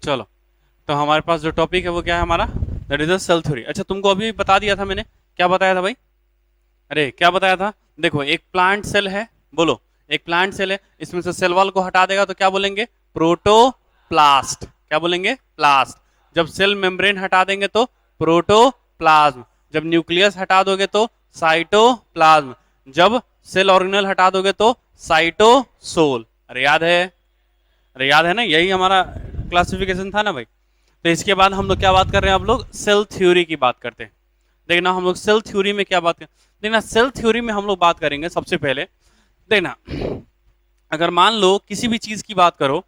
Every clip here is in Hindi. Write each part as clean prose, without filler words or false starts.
चलो, तो हमारे पास जो टॉपिक है वो क्या है हमारा, that is a cell theory. अच्छा, तुमको अभी बता दिया था मैंने, क्या बताया था भाई? अरे क्या बताया था? देखो, एक प्लांट सेल है, बोलो, एक प्लांट सेल है, इसमें से सेल वॉल को हटा देगा तो क्या बोलेंगे? प्रोटोप्लास्ट। क्या बोलेंगे? प्लास्ट। जब सेल मेम्ब्रेन हटा देंगे तो प्रोटोप्लाज्म। जब न्यूक्लियस हटा दोगे तो साइटोप्लाज्म। जब सेल ऑर्गेनल हटा दोगे तो साइटोसोल। अरे याद है? अरे याद है ना, यही हमारा क्लासिफिकेशन था ना भाई। तो इसके बाद हम लोग क्या बात कर रहे हैं? आप लोग सेल थ्योरी की बात करते हैं। देखना हम लोग सेल थ्योरी में क्या बात करें। देखना, सेल थ्योरी में हम लोग बात करेंगे सबसे पहले। देखना, अगर मान लो किसी भी चीज की बात करो,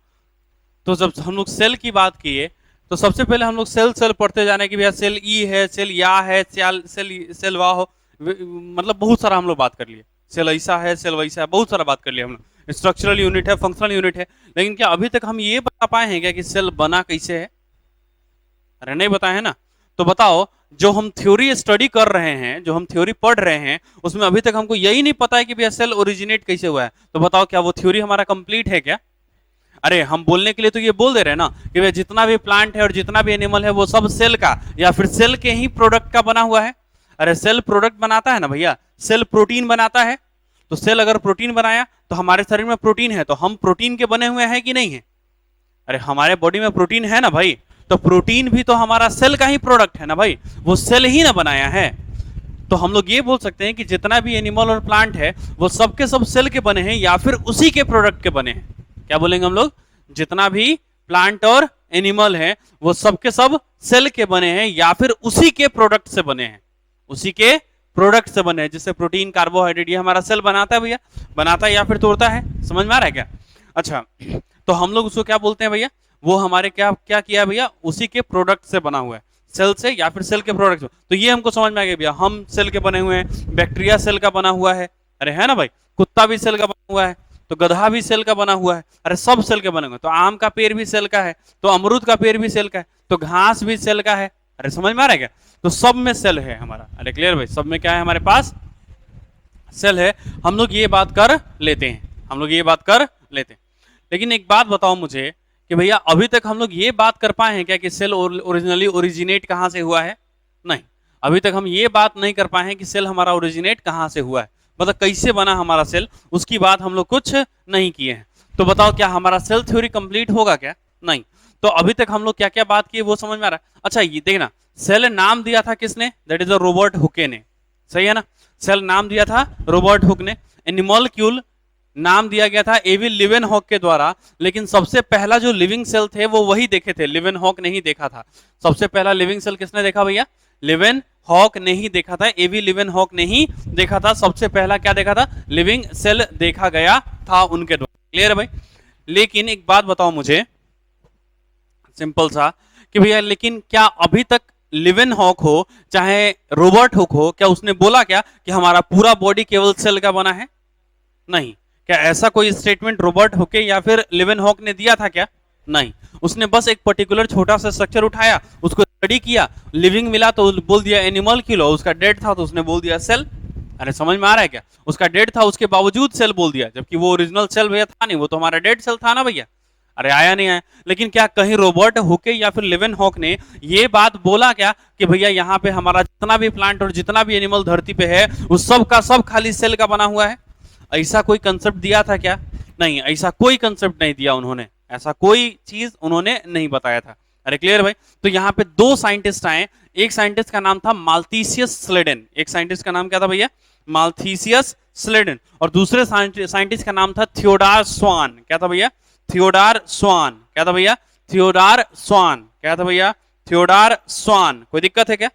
तो जब हम लोग सेल की बात किए तो सबसे पहले हम लोग सेल सेल पढ़ते जाने की, भैया सेल ई है, सेल या है, सेल सेल सेल वाह हो, मतलब बहुत सारा हम लोग बात कर लिए। सेल ऐसा है, सेल वैसा है, बहुत सारा बात कर लिया हम लोग। स्ट्रक्चरल यूनिट है, फंक्शनल यूनिट है, लेकिन क्या अभी तक हम ये बता पाए हैं क्या कि सेल बना कैसे है? अरे नहीं बताए हैं ना। तो बताओ, जो हम थ्योरी स्टडी कर रहे हैं, जो हम थ्योरी पढ़ रहे हैं, उसमें अभी तक हमको यही नहीं पता है कि भैया सेल ओरिजिनेट कैसे हुआ है। तो बताओ, क्या वो थ्योरी हमारा कंप्लीट है क्या? अरे हम बोलने के लिए तो ये बोल दे रहे हैं ना कि भैया जितना भी प्लांट है और जितना भी एनिमल है वो सब सेल का या फिर सेल के ही प्रोडक्ट का बना हुआ है। अरे सेल प्रोडक्ट बनाता है ना भैया, सेल प्रोटीन बनाता है। तो सेल अगर प्रोटीन बनाया तो हमारे शरीर में प्रोटीन है, तो हम प्रोटीन के बने हुए हैं कि नहीं है? अरे हमारे बॉडी में प्रोटीन है ना भाई। तो प्रोटीन भी तो हमारा सेल का ही प्रोडक्ट है ना भाई, वो सेल ही ना बनाया है। तो हम लोग ये बोल सकते हैं कि जितना भी एनिमल और प्लांट है वो सबके सब सेल के बने हैं या फिर उसी के प्रोडक्ट के बने हैं। क्या बोलेंगे हम लोग? जितना भी प्लांट और एनिमल है वो सबके सब सेल के बने हैं या फिर उसी के प्रोडक्ट से बने हैं, उसी के प्रोडक्ट से बने हैं। जैसे प्रोटीन, कार्बोहाइड्रेट, ये हमारा सेल बनाता है भैया, बनाता है या फिर तोड़ता है। समझ में आ रहा है क्या? अच्छा, तो हम लोग उसको क्या बोलते हैं भैया? वो हमारे क्या क्या किया भैया? उसी के प्रोडक्ट से बना हुआ है, सेल से या फिर सेल के प्रोडक्ट से। तो ये हमको समझ में आ गया भैया, हम सेल के बने हुए हैं, बैक्टीरिया सेल का बना हुआ है, अरे है ना भाई, कुत्ता भी सेल का बना हुआ है, तो गधा भी सेल का बना हुआ है, अरे सब सेल के बने हुए। तो आम का पेड़ भी सेल का है, तो अमरूद का पेड़ भी सेल का है, तो घास भी सेल का है। अरे समझ में आ रहा है क्या? तो सब में सेल है हमारा। अरे क्लियर भाई, सब में क्या है हमारे पास? सेल है। हम लोग ये बात कर लेते हैं, हम लोग ये बात कर लेते हैं। लेकिन एक बात बताओ मुझे कि भैया अभी तक हम लोग ये बात कर पाए हैं क्या कि सेल ओरिजिनली ओरिजिनेट कहाँ से हुआ है? नहीं, अभी तक हम ये बात नहीं कर पाए हैं कि सेल हमारा ओरिजिनेट कहाँ से हुआ है, मतलब कैसे बना हमारा सेल, उसकी बात हम लोग कुछ नहीं किए हैं। तो बताओ, क्या हमारा सेल थ्योरी कंप्लीट होगा क्या? नहीं। तो अभी तक हम लोग क्या क्या बात किए वो समझ में आ रहा है? अच्छा, ये देखना, सेल नाम दिया था किसने? दैट इज रॉबर्ट हुके ने। सही है ना? सेल नाम दिया था रॉबर्ट हुक ने। एनिमोलिक्यूल नाम दिया गया था एवी लिवेनहॉक के द्वारा। लेकिन सबसे पहला जो लिविंग सेल थे वो वही देखे थे, लिवेनहॉक ने ही देखा था। सबसे पहला लिविंग सेल किसने देखा भैया? लिवेनहॉक ने ही देखा था, एवी लिवेनहॉक ने ही देखा था। सबसे पहला क्या देखा था? लिविंग सेल देखा गया था उनके द्वारा। क्लियर है भाई? लेकिन एक बात बताओ मुझे, सिंपल सा, कि भैया लेकिन क्या अभी तक लिवेनहॉक हो चाहे रॉबर्ट हुक हो, क्या उसने बोला क्या कि हमारा पूरा बॉडी केवल सेल का बना है? नहीं। क्या ऐसा कोई स्टेटमेंट रॉबर्ट हुके या फिर लिवेनहॉक ने दिया था क्या? नहीं। उसने बस एक पर्टिकुलर छोटा सा स्ट्रक्चर उठाया, उसको स्टडी किया, लिविंग मिला तो बोल दिया एनिमल किलो, उसका डेड था तो उसने बोल दिया सेल। अरे समझ में आ रहा है क्या? उसका डेड था उसके बावजूद सेल बोल दिया, जबकि वो ओरिजिनल सेल भैया था नहीं, वो तो हमारा डेड सेल था ना भैया। अरे आया नहीं आया? लेकिन क्या कहीं रॉबर्ट हुके या फिर लिवेनहॉक ने ये बात बोला क्या कि भैया यहाँ पे हमारा जितना भी प्लांट और जितना भी एनिमल धरती पे है उस सब का सब खाली सेल का बना हुआ है? ऐसा कोई कंसेप्ट दिया था क्या? नहीं, ऐसा कोई कंसेप्ट नहीं दिया उन्होंने, ऐसा कोई चीज उन्होंने नहीं बताया था। अरे क्लियर भाई? तो यहाँ पे दो साइंटिस्ट आए, एक साइंटिस्ट का नाम था माल्थीसियस स्लेडन, एक साइंटिस्ट का नाम क्या था भैया? माल्थीसियस स्लेडन। और दूसरे साइंटिस्ट का नाम था थियोडार स्वान। क्या था भैया? थियोडार स्वान। क्या था भैया? थियोडार स्वान। क्या था भैया? थियोडार स्वान। कोई दिक्कत है क्या?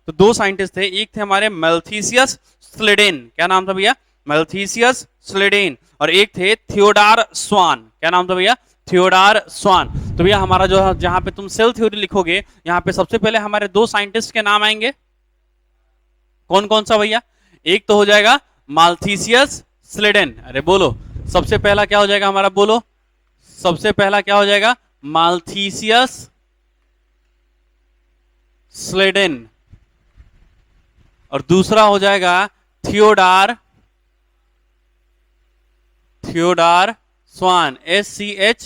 तो दो साइंटिस्ट थे, एक थे हमारे मेल्थीसियस स्लेडेन। क्या नाम था भैया? मेल्थीसियस स्लेडेन। और एक थे थियोडार स्वान। क्या नाम था भैया? थियोडार स्वान। तो भैया हमारा जो जहां पे तुम सेल थ्योरी लिखोगे, यहाँ पे सबसे पहले हमारे दो साइंटिस्ट के नाम आएंगे। कौन कौन सा भैया? एक तो हो जाएगा माल्थीसियस स्लेडेन। अरे बोलो, सबसे पहला क्या हो जाएगा हमारा? बोलो, सबसे पहला क्या हो जाएगा? माल्थीसियस स्लेडेन। और दूसरा हो जाएगा थियोडार थियोडार स्वान, SCHWANN,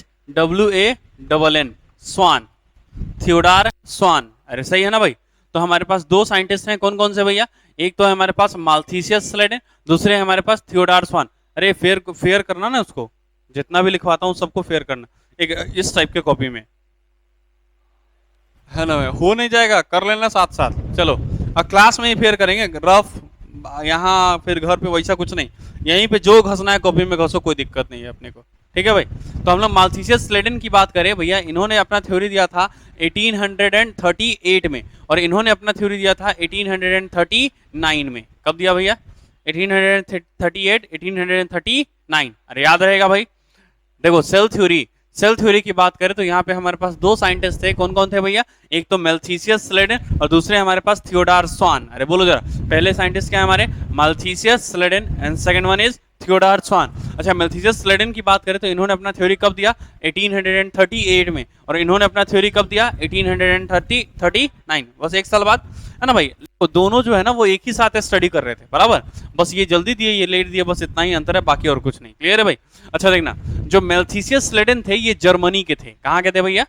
स्वान। थियोडार स्वान। अरे सही है ना भाई। तो हमारे पास दो साइंटिस्ट हैं, कौन कौन से भैया? एक तो है हमारे पास माल्थीसियस स्लेडन, दूसरे है हमारे पास थियोडार स्वान। अरे फेयर फेयर करना ना उसको, जितना भी लिखवाता हूँ सबको फेयर करना, एक इस टाइप के कॉपी में, है ना? हो नहीं जाएगा, कर लेना साथ साथ। चलो अब क्लास में ही फेयर करेंगे, रफ यहाँ फिर घर पे वैसा कुछ नहीं, यहीं पे जो घसना है कॉपी में घसो, कोई दिक्कत नहीं है अपने को। ठीक है भाई। तो हम लोग माल्थीसियस स्लेडन की बात करें भैया, इन्होंने अपना थ्योरी दिया था 1838 में, और इन्होंने अपना थ्योरी दिया था 1839 में। कब दिया भैया? 1838, 1839। अरे याद रहेगा भाई। देखो सेल थ्योरी की बात करें तो यहाँ पे हमारे पास दो साइंटिस्ट थे, कौन कौन थे भैया? एक तो मेल्थीसियस स्लेडन और दूसरे हमारे पास थियोडार स्वान। अरे बोलो जरा, पहले साइंटिस्ट क्या है हमारे? Matthias Schleiden and second one is Theodor Schwann. अच्छा, मेल्थीसियस स्लेडन की बात करें तो इन्होंने अपना थ्योरी कब दिया? 1838 में, और इन्होंने अपना थ्योरी कब दिया? 1839, बस एक साल बाद, है ना भाई। तो दोनों जो है ना वो एक ही साथ स्टडी कर रहे थे, बराबर। बस ये जल्दी दिए, ये लेट दिए, बस इतना ही अंतर है, बाकी और कुछ नहीं। क्लियर है भाई? अच्छा देखना, जो मेल्थीसियस स्लेडन थे ये जर्मनी के थे। कहाँ के थे भैया?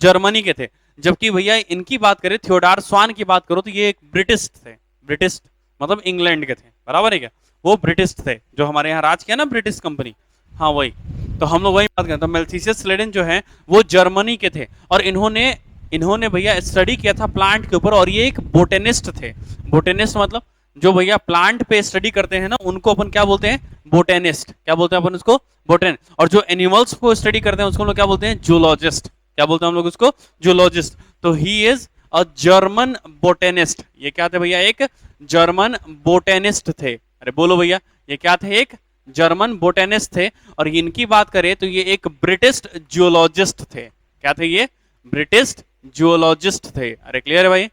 जर्मनी के थे। जबकि भैया इनकी बात करें, थियोडार स्वान की बात करो तो ये एक ब्रिटिश थे। ब्रिटिश मतलब इंग्लैंड के थे, बराबर है क्या? वो ब्रिटिश थे, जो हमारे यहाँ राज किया ना ब्रिटिश कंपनी, हाँ वही। तो हम लोग वही बात करें, तो मेल्थीसियस स्लेडन जो है वो जर्मनी के थे, और इन्होंने भैया स्टडी किया था प्लांट के ऊपर, और ये एक बोटेनिस्ट थे। बोटेनिस्ट मतलब जो भैया प्लांट पे स्टडी करते हैं ना, उनको अपन क्या बोलते हैं? बोटेनिस्ट। क्या बोलते हैं अपन उसको? बोटेन। और जो एनिमल्स को स्टडी करते हैं उसको हम लोग क्या बोलते हैं? जूलॉजिस्ट। क्या बोलते हैं हम लोग उसको? जूलॉजिस्ट। तो he is a German botanist. ये क्या थे भैया? एक जर्मन बोटेनिस्ट थे। अरे बोलो भैया, ये क्या थे? एक जर्मन बोटेनिस्ट थे। और इनकी बात करें तो ये एक ब्रिटिश जियोलॉजिस्ट थे। क्या थे ये? ब्रिटिश जियोलॉजिस्ट थे। अरे क्लियर है भाई?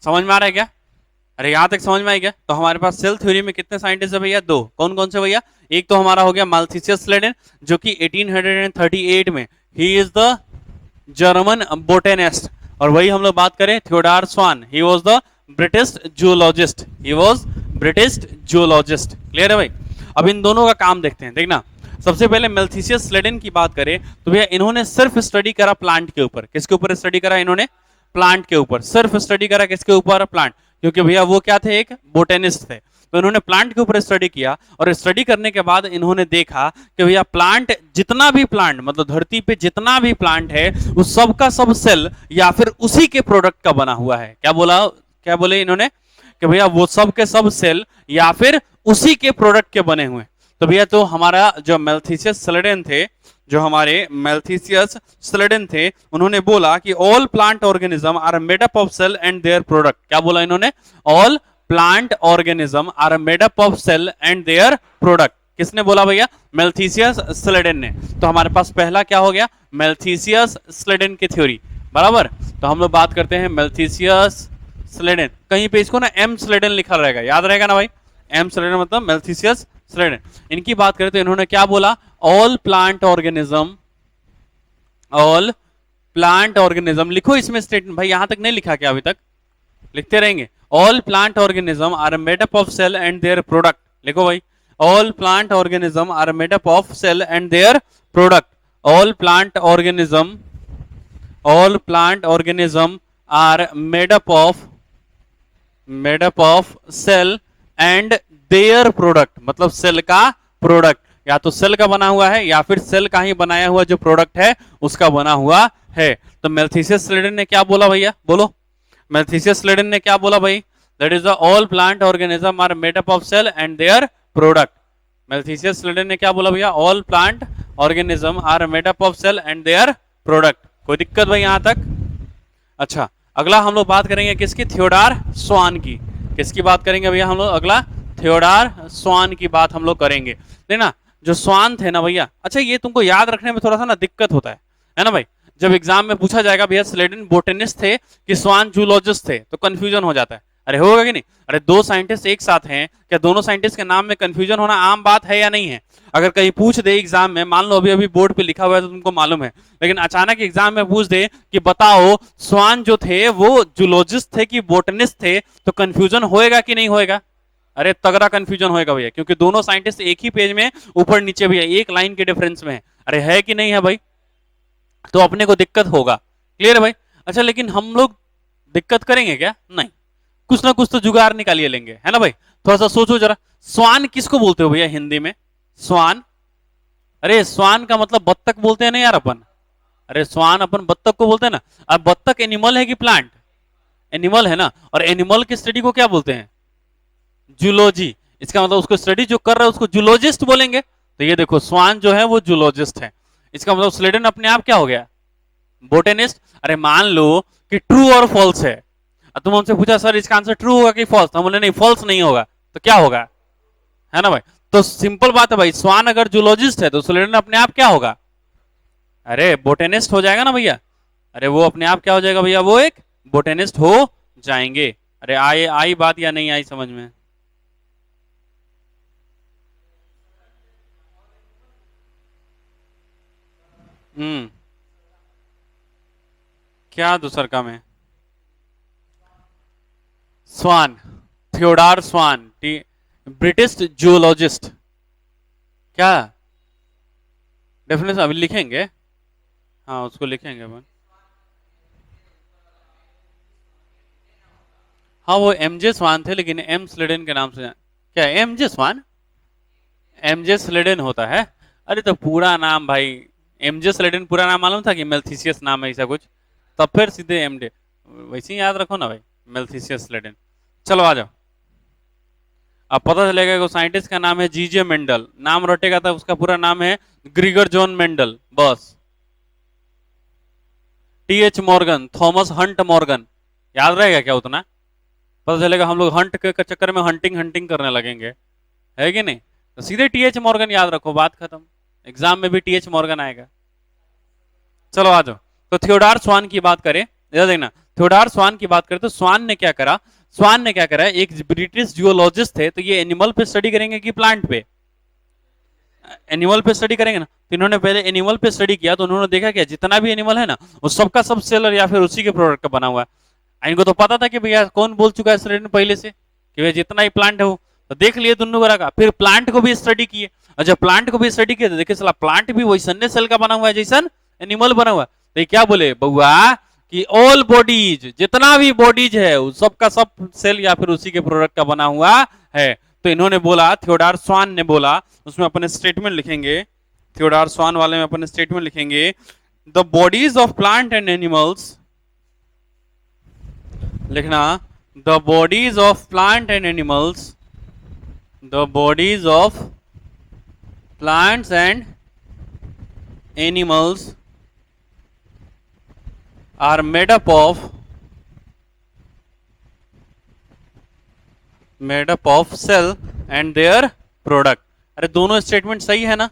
समझ में आ रहा है क्या? अरे यहां तक समझ में आई क्या? तो हमारे पास सेल थ्योरी में कितने साइंटिस्ट है भैया? दो। कौन कौन से भैया? एक तो हमारा हो गया माल्थीसियस स्लेडन, जो कि 1838 में, he is the German botanist. और वही हम लोग बात करें Theodor Schwann, he was the British zoologist. He was British zoologist. Clear है भाई? अब इन दोनों का काम देखते हैं। देखना, सबसे पहले मेल्थीसियस स्लेडन की बात करें तो भैया इन्होंने सिर्फ स्टडी करा प्लांट के ऊपर। किसके ऊपर स्टडी करा इन्होंने? प्लांट के ऊपर। सिर्फ स्टडी करा किसके ऊपर? प्लांट। क्योंकि भैया वो क्या थे? एक बोटेनिस्ट थे। तो इन्होंने प्लांट के ऊपर स्टडी किया, और स्टडी करने के बाद इन्होंने देखा कि भैया प्लांट, जितना भी प्लांट, मतलब धरती पे जितना भी प्लांट है, उस सब का सब सेल या फिर उसी के प्रोडक्ट का बना हुआ है। क्या बोला? क्या बोले इन्होंने? कि भैया वो सब के सब सेल या फिर उसी के प्रोडक्ट के बने हुए। तो भैया तो हमारा जो मेल्थीसियस स्लेडन थे, जो हमारे मेल्थीसियस स्लेडन थे, उन्होंने बोला कि all plant organism are made up of cell and their product. क्या बोला इन्होंने? All plant organism are made up of cell and their product. किसने बोला भैया? मेल्थीसियस स्लेडन ने। तो हमारे पास पहला क्या हो गया? मेल्थीसियस स्लेडन की थ्योरी, बराबर। तो हम लोग बात करते हैं मेल्थीसियस स्लेडन। कहीं पे इसको ना एम स्लेडन लिखा रहेगा, याद रहेगा ना भाई? एम स्लेडन मतलब मेल्थीसियस स्लेडन। इनकी बात करें तो इन्होंने क्या बोला? All plant organism, all plant organism, लिखो इसमें स्टेटमेंट भाई, यहां तक नहीं लिखा क्या अभी तक? लिखते रहेंगे। All plant organism are made up of cell and their product. लिखो भाई, all plant organism are made up of cell and their product. All plant organism, all plant organism are made up of cell and their product, मतलब सेल का प्रोडक्ट, या तो सेल का बना हुआ है या फिर सेल का ही बनाया हुआ जो प्रोडक्ट है उसका बना हुआ है। तो मेल्थीसियस स्लेडन ने क्या बोला भैया? बोलो, मेल्थीसियस स्लेडन ने क्या बोला भाई? That is the all plant organism are made up of cell and their product. Matthias Schleiden ने क्या बोला भैया? All plant organism are made up of cell and their product. कोई दिक्कत भाई यहां तक? अच्छा, अगला हम लोग बात करेंगे किसकी? थियोडार स्वान की। किसकी बात करेंगे भैया हम लोग? अगला थियोडार स्वान की बात हम लोग करेंगे। देखना, जो स्वान थे ना भैया, अच्छा ये तुमको याद रखने में थोड़ा सा ना दिक्कत होता है ना भाई? जब एग्जाम में पूछा जाएगा भैया स्लेडन बोटेनिस्ट थे कि स्वान जूलॉजिस्ट थे, तो कंफ्यूजन हो जाता है। अरे होगा कि नहीं? अरे दो साइंटिस्ट एक साथ हैं, क्या दोनों साइंटिस्ट के नाम में कंफ्यूजन होना आम बात है या नहीं है? अगर कहीं पूछ दे एग्जाम में, मान लो अभी अभी बोर्ड पे लिखा हुआ है तो तुमको मालूम है, लेकिन अचानक एग्जाम में पूछ दे कि बताओ स्वान जो थे वो जूलॉजिस्ट थे कि बोटनिस्ट थे, तो कंफ्यूजन होएगा कि नहीं होएगा? अरे तगड़ा कंफ्यूजन होएगा भैया, क्योंकि दोनों साइंटिस्ट एक ही पेज में ऊपर नीचे भैया एक लाइन के डिफरेंस में है। अरे है कि नहीं है भाई? तो अपने को दिक्कत होगा। क्लियर है भाई? अच्छा, लेकिन हम लोग दिक्कत करेंगे क्या? नहीं, कुछ ना कुछ तो जुगाड़ निकालिए लेंगे, है ना भाई? थोड़ा सा सोचो जरा, स्वान किसको बोलते हो भैया हिंदी में? स्वान? अरे स्वान का मतलब बत्तख बोलते हैं ना यार अपन। अरे स्वान अपन बत्तख को बोलते हैं ना। अब बत्तख एनिमल है कि प्लांट? एनिमल है ना। और एनिमल की स्टडी को क्या बोलते हैं? जूलॉजी। इसका मतलब उसको स्टडी जो कर रहा है उसको जूलॉजिस्ट बोलेंगे। तो ये देखो, स्वान जो है वो जूलॉजिस्ट है। इसका मतलब स्लेडन अपने आप क्या हो गया? बोटेनिस्ट। अरे मान लो कि ट्रू और फॉल्स है, तुम हमसे पूछा सर इसका आंसर ट्रू होगा कि फॉल्स, हम बोले नहीं फॉल्स नहीं होगा, तो क्या होगा? है ना भाई? तो सिंपल बात है भाई, स्वान अगर जूलॉजिस्ट है तो स्लेडन अपने आप क्या होगा? अरे बोटेनिस्ट हो जाएगा ना भैया। अरे वो अपने आप क्या हो जाएगा भैया? वो एक बोटेनिस्ट हो जाएंगे। अरे आई आई बात या नहीं आई समझ में? हम्म। क्या दूसर का में? स्वान, थियोडार स्वान, ब्रिटिश जूलॉजिस्ट। क्या डेफिनेशन अभी लिखेंगे? हाँ उसको लिखेंगे अपन। हाँ वो एमजे स्वान थे, लेकिन एम स्लेडन के नाम से क्या एमजे स्वान? एमजे स्लेडन होता है? अरे तो पूरा नाम भाई, एमजे स्लेडन पूरा नाम मालूम था कि मेल्थीसियस नाम है ऐसा कुछ? तब फिर सीधे एमडे, वैसे ही याद रखो ना भाई, मेल्थीसियस स्लेडन। चलो आ जाओ। अब पता चलेगा कि साइंटिस्ट का नाम है जीजे मेंडल, नाम रटेगा था उसका पूरा नाम है ग्रीगर जॉन मेंडल, बस। TH Morgan, Thomas Hunt Morgan, याद रहेगा क्या उतना? पता चलेगा हम लोग हंट के चक्कर में हंटिंग हंटिंग करने लगेंगे, है कि नहीं? तो सीधे टीएच मॉर्गन याद रखो, बात खत्म। एग्जाम में भी टीएच मॉर्गन आएगा। चलो आ जाओ। तो थियोडार स्वान की बात करें, इधर देखना, थियोडार स्वान की बात करें तो स्वान ने क्या करा? स्वान ने क्या करा, एक ब्रिटिश जियोलॉजिस्ट थे, तो ये एनिमल पे स्टडी करेंगे कि प्लांट पे? एनिमल पे स्टडी करेंगे ना। तो इन्होंने पहले एनिमल पे स्टडी किया, तो उन्होंने देखा क्या जितना भी एनिमल है ना वो सबका सब सेलर या फिर उसी के प्रोडक्ट का बना हुआ है। इनको तो पता था कि भैया कौन बोल चुका है स्टडी पहले से कि भैया जितना ही प्लांट है वो, तो देख लिए दोनों बरा का। फिर प्लांट को भी स्टडी किए, और जब प्लांट को भी स्टडी किए तो देखे चला प्लांट भी वैसने सेल का बना हुआ है जैसन एनिमल बना हुआ है। तो ये क्या बोले बउआ कि ऑल बॉडीज, जितना भी बॉडीज है वो सबका सब सेल या फिर उसी के प्रोडक्ट का बना हुआ है। तो इन्होंने बोला, थियोडार स्वान ने बोला, उसमें अपने स्टेटमेंट लिखेंगे, थियोडार स्वान वाले में अपने स्टेटमेंट लिखेंगे, the bodies of plant and animals, लिखना, the bodies of plant and animals, the bodies of plants and animals are made up of cell and their product. अरे दोनों स्टेटमेंट सही है ना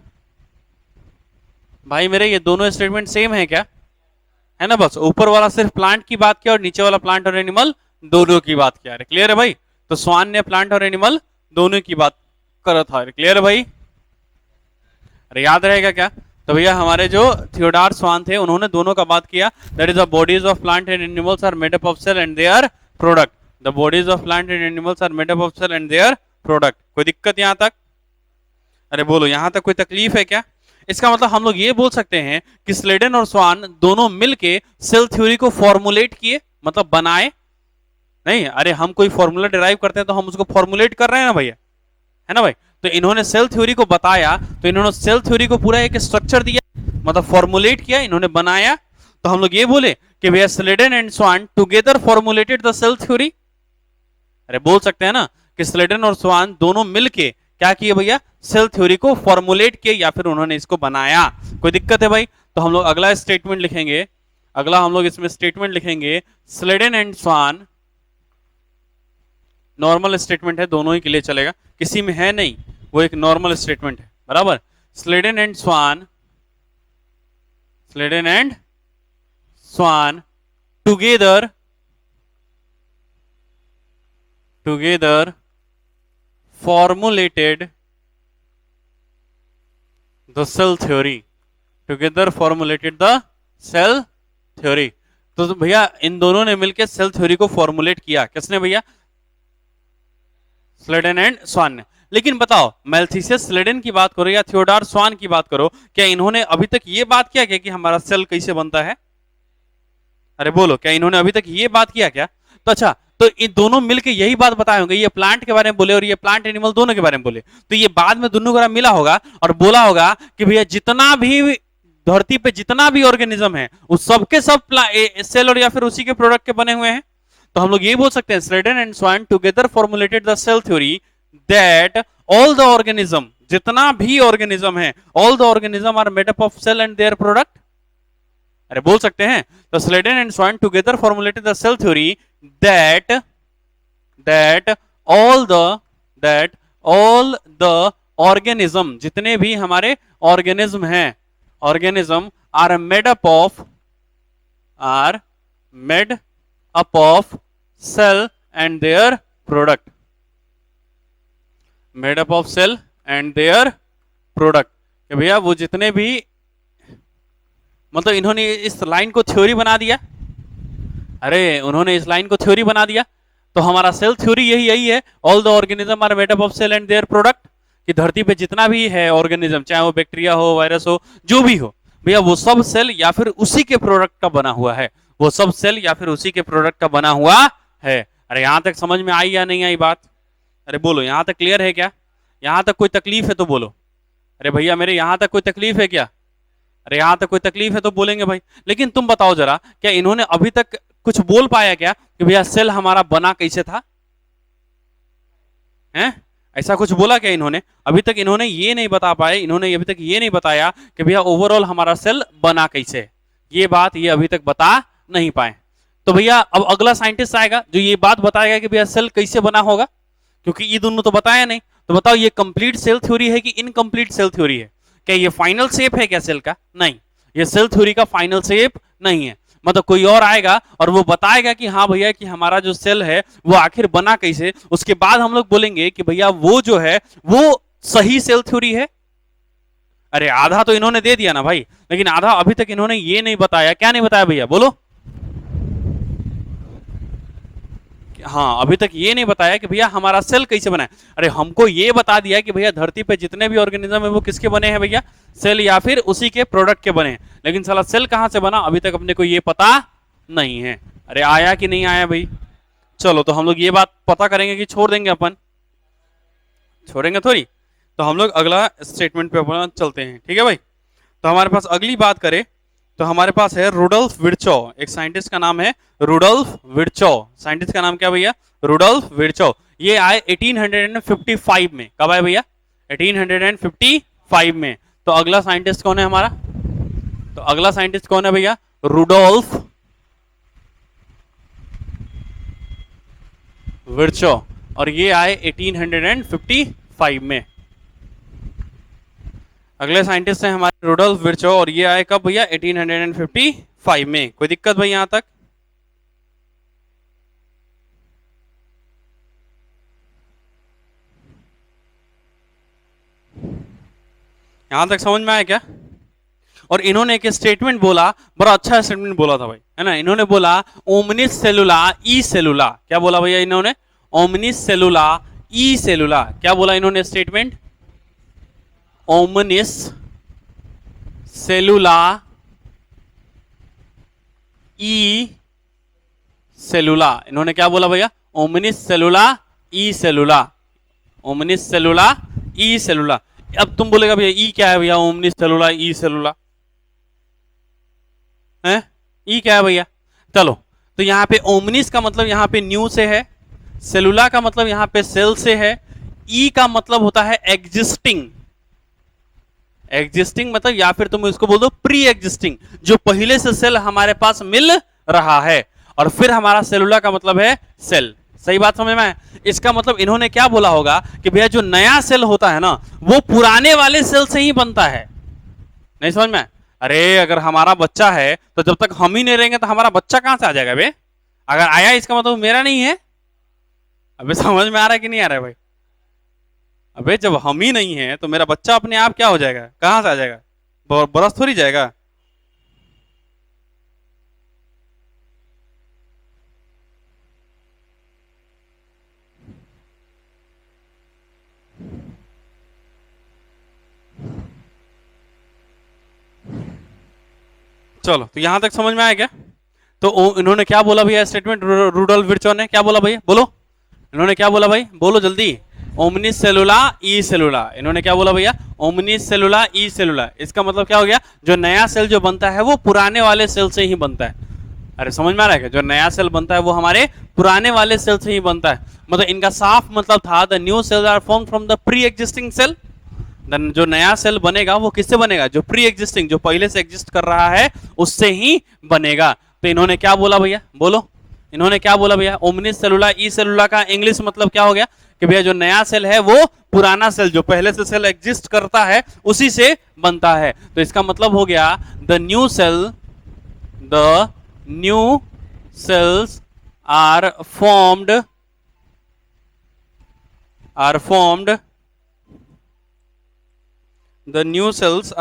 भाई मेरे? ये दोनों स्टेटमेंट सेम है क्या? है ना? बस ऊपर वाला सिर्फ प्लांट की बात किया और नीचे वाला प्लांट और एनिमल दोनों की बात किया। क्लियर है भाई? तो स्वान ने प्लांट और एनिमल दोनों की बात करा था। क्लियर है भाई? अरे याद रहेगा क्या? तो भैया हमारे जो थियोडार स्वान थे उन्होंने दोनों का बात किया, that is the bodies of plant and animals are made up of cell and their product. The bodies of plant and animals are made up of cell and their product. कोई दिक्कत यहां तक? अरे बोलो यहां तक कोई तकलीफ है क्या? इसका मतलब हम लोग ये बोल सकते हैं कि स्लेडन और स्वान दोनों मिलके सेल थ्योरी को फॉर्मुलेट किए, मतलब बनाए। नहीं, अरे हम कोई फॉर्मूला डिराइव करते हैं तो हम उसको फॉर्मुलेट कर रहे हैं ना भैया, है ना भाई? तो इन्होंने सेल थ्योरी को बताया, तो इन्होंने सेल थ्योरी को पूरा एक स्ट्रक्चर दिया, मतलब फॉर्मुलेट किया, इन्होंने बनाया। तो हम लोग ये बोले कि भैया Schleiden and Schwann together formulated the cell theory. अरे बोल सकते हैं ना कि स्लेडन और स्वान दोनों मिलके क्या किए भैया? सेल थ्योरी को फॉर्मुलेट किए या फिर उन्होंने इसको बनाया। कोई दिक्कत है भाई? तो हम लोग अगला स्टेटमेंट लिखेंगे, अगला हम लोग इसमें स्टेटमेंट लिखेंगे, Schleiden and Schwann, normal statement है, दोनों ही के लिए चलेगा, किसी में है नहीं, वो एक नॉर्मल स्टेटमेंट है, बराबर। Schleiden and Schwann, Schleiden and Schwann together formulated the cell theory, together formulated the cell theory। तो भैया इन दोनों ने मिलकर सेल थ्योरी को फॉर्मुलेट किया, किसने भैया? स्लेडन एंड स्वान ने। लेकिन बताओ मैल्थीसियस स्लेडेन की बात करो या थियोडार स्वान की बात करो, क्या इन्होंने अभी तक ये बात किया क्या कि हमारा सेल कैसे बनता है? अरे बोलो, क्या इन्होंने अभी तक ये बात किया क्या? तो अच्छा, तो इन दोनों मिलके यही बात बताए होंगे, ये प्लांट के बारे में बोले और ये प्लांट एनिमल दोनों के बारे में बोले, तो ये बाद में दोनों का मिला होगा और बोला होगा कि भैया जितना भी धरती पे जितना भी ऑर्गेनिज्म है उस सबके सब सेल और या फिर उसी के प्रोडक्ट के बने हुए हैं। तो हम लोग ये बोल सकते हैं Schleiden and Schwann together formulated the cell theory that all the organism, जितना भी ऑर्गेनिज्म है, all the organism are made up of cell and their product. अरे बोल सकते हैं। तो Schleiden and Schwann together formulated the cell theory that that all the that all the organism, जितने भी हमारे ऑर्गेनिज्म हैं, organism are made up of cell and their product, made up of cell and their product. भैया वो जितने भी, मतलब इन्होंने इस लाइन को थ्योरी बना दिया। अरे उन्होंने इस लाइन को थ्योरी बना दिया, तो हमारा सेल थ्योरी यही यही है, all the organism are made up of cell and their product, कि धरती पे जितना भी है ऑर्गेनिज्म, चाहे वो बैक्टीरिया हो, वायरस हो, जो भी हो, भैया वो सब सेल या फिर उसी के प्रोडक्ट का बना हुआ है, वो सब सेल या फिर उसी के प्रोडक्ट का बना हुआ है। अरे यहां तक समझ में आई या नहीं आई बात? अरे बोलो, यहां तक क्लियर है क्या? यहां तक कोई तकलीफ है तो बोलो। अरे भैया मेरे यहां तक कोई तकलीफ है क्या? अरे यहां तक कोई तकलीफ है तो बोलेंगे भाई। लेकिन तुम बताओ जरा, क्या इन्होंने अभी तक कुछ बोल पाया क्या कि भैया सेल हमारा बना कैसे था? हैं? ऐसा कुछ बोला क्या इन्होंने? अभी तक इन्होंने ये नहीं बता पाए, इन्होंने अभी तक ये नहीं बताया कि भैया ओवरऑल हमारा सेल बना कैसे, ये बात ये अभी तक बता नहीं पाए। तो भैया अब अगला साइंटिस्ट आएगा जो ये बात बताएगा कि भैया सेल कैसे बना होगा, क्योंकि ये दोनों तो बताया नहीं। तो बताओ ये कंप्लीट सेल थ्योरी है कि इनकम्प्लीट सेल थ्योरी है? क्या ये फाइनल शेप है क्या सेल का? नहीं, ये सेल थ्योरी का फाइनल शेप नहीं है। मतलब कोई और आएगा और वो बताएगा कि हाँ भैया कि हमारा जो सेल है वो आखिर बना कैसे, उसके बाद हम लोग बोलेंगे कि भैया वो जो है वो सही सेल थ्योरी है। अरे आधा तो इन्होंने दे दिया ना भाई, लेकिन आधा अभी तक इन्होंने ये नहीं बताया। क्या नहीं बताया भैया बोलो? हाँ, अभी तक ये नहीं बताया कि भैया हमारा सेल कैसे बना है। अरे हमको ये बता दिया कि भैया धरती पे जितने भी ऑर्गेनिज्म है वो किसके बने हैं भैया? सेल या फिर उसी के प्रोडक्ट के बने हैं। लेकिन साला सेल कहां से बना अभी तक अपने को ये पता नहीं है। अरे आया कि नहीं आया भाई? चलो तो हम लोग ये बात पता करेंगे कि छोड़ देंगे अपन? छोड़ेंगे थोड़ी। तो हम लोग अगला स्टेटमेंट पे अपना चलते हैं, ठीक है भाई। तो हमारे पास अगली बात करें तो हमारे पास है रुडोल्फ विर्चो, एक साइंटिस्ट का नाम है रुडोल्फ विर्चो। साइंटिस्ट का नाम क्या भैया? Rudolf Virchow. ये आए 1855 में। कब आए भैया? 1855 में। तो अगला साइंटिस्ट कौन है हमारा? तो अगला साइंटिस्ट कौन है भैया? रुडोल्फ विर्चो, और ये आए 1855 में। अगले साइंटिस्ट हैं हमारे रुडोल्फ विर्चो, और ये आए कब भैया? 1855 में। कोई दिक्कत भाई यहां तक? यहां तक समझ में आया क्या? और इन्होंने एक स्टेटमेंट बोला, बड़ा अच्छा स्टेटमेंट बोला था भाई, है ना। इन्होंने बोला ओमनिस सेलुला ई सेलुला। क्या बोला भैया इन्होंने? ओमनिस सेलुला ई सेलुला। क्या बोला इन्होंने स्टेटमेंट? ओमनिस सेलुला ई सेलुला। इन्होंने क्या बोला भैया? ओमनिस सेलुला ई सेलुला। ओमनिस सेलुला ई सेलुला। अब तुम बोलेगा भैया ई क्या है भैया? ओमनिस सेलुला ई सेलुला है, ई क्या है भैया? चलो, तो यहाँ पे ओमनिस का मतलब यहाँ पे न्यू से है, सेलुला का मतलब यहाँ पे सेल से है, ई का मतलब होता है एग्जिस्टिंग। एग्जिस्टिंग मतलब या फिर तुम इसको बोल दो प्री एग्जिस्टिंग, जो पहले से सेल हमारे पास मिल रहा है। और फिर हमारा सेलुला का मतलब है सेल। सही बात समझ में? इसका मतलब इन्होंने क्या बोला होगा कि भैया जो नया सेल होता है ना वो पुराने वाले सेल से ही बनता है। नहीं समझ में? अरे अगर हमारा बच्चा है तो जब तक हम ही नहीं रहेंगे तो हमारा बच्चा कहां से आ जाएगा बे? अगर आया इसका मतलब मेरा नहीं है। अबे समझ में आ रहा है कि नहीं आ रहा है भाई? अबे जब हम ही नहीं है तो मेरा बच्चा अपने आप क्या हो जाएगा? कहां से आ जाएगा? बरस थोड़ी जाएगा। चलो तो यहां तक समझ में आया क्या? तो इन्होंने क्या बोला भैया स्टेटमेंट, रूडोल्फ विर्चो ने क्या बोला भैया, बोलो इन्होंने क्या बोला भाई, बोलो जल्दी। ओमनी सेलुला ई सेलुला, इन्होंने क्या बोला भैया, ओमनी सेलुला ई सेलुला। इसका मतलब क्या हो गया, जो नया सेल जो बनता है वो पुराने वाले सेल से ही बनता है। अरे समझ में आ रहा है क्या, जो नया सेल बनता है वो हमारे पुराने वाले सेल से ही बनता है। मतलब इनका साफ मतलब था the new cells are form from the pre existing cell. जो नया सेल बनेगा वो किससे बनेगा, जो प्री एग्जिस्टिंग, जो पहले से एग्जिस्ट कर रहा है उससे ही बनेगा। तो इन्होंने क्या बोला भैया, बोलो इन्होंने क्या बोला भैया, ओमनिस सेलुला ई सेलुला का इंग्लिश मतलब क्या हो गया कि भैया जो नया सेल है वो पुराना सेल, जो पहले से सेल एग्जिस्ट करता है उसी से बनता है। तो इसका मतलब हो गया the new cell, the new cells are formed the new cells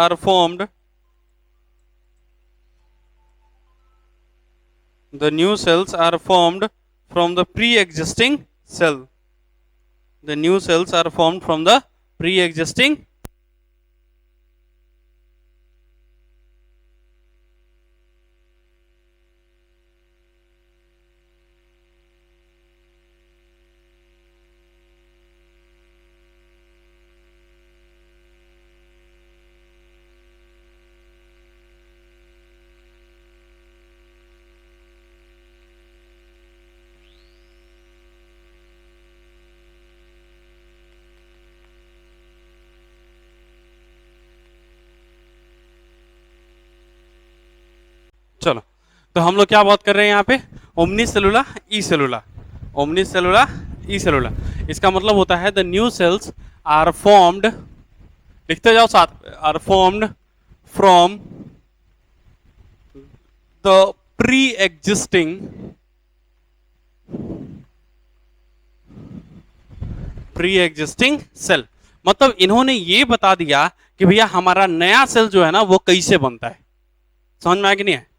are formed from the pre-existing cell. The new cells are formed from the pre-existing चलो तो हम लोग क्या बात कर रहे हैं यहाँ पे, ओमनी सेलुला ई सेलुला, ओमनी सेलुला ई सेलुला। इसका मतलब होता है the new cells are formed, लिखते जाओ साथ, are formed from the pre existing cell. मतलब इन्होंने ये बता दिया कि भैया हमारा नया सेल जो है ना वो कैसे बनता है। समझ में आया कि नहीं है?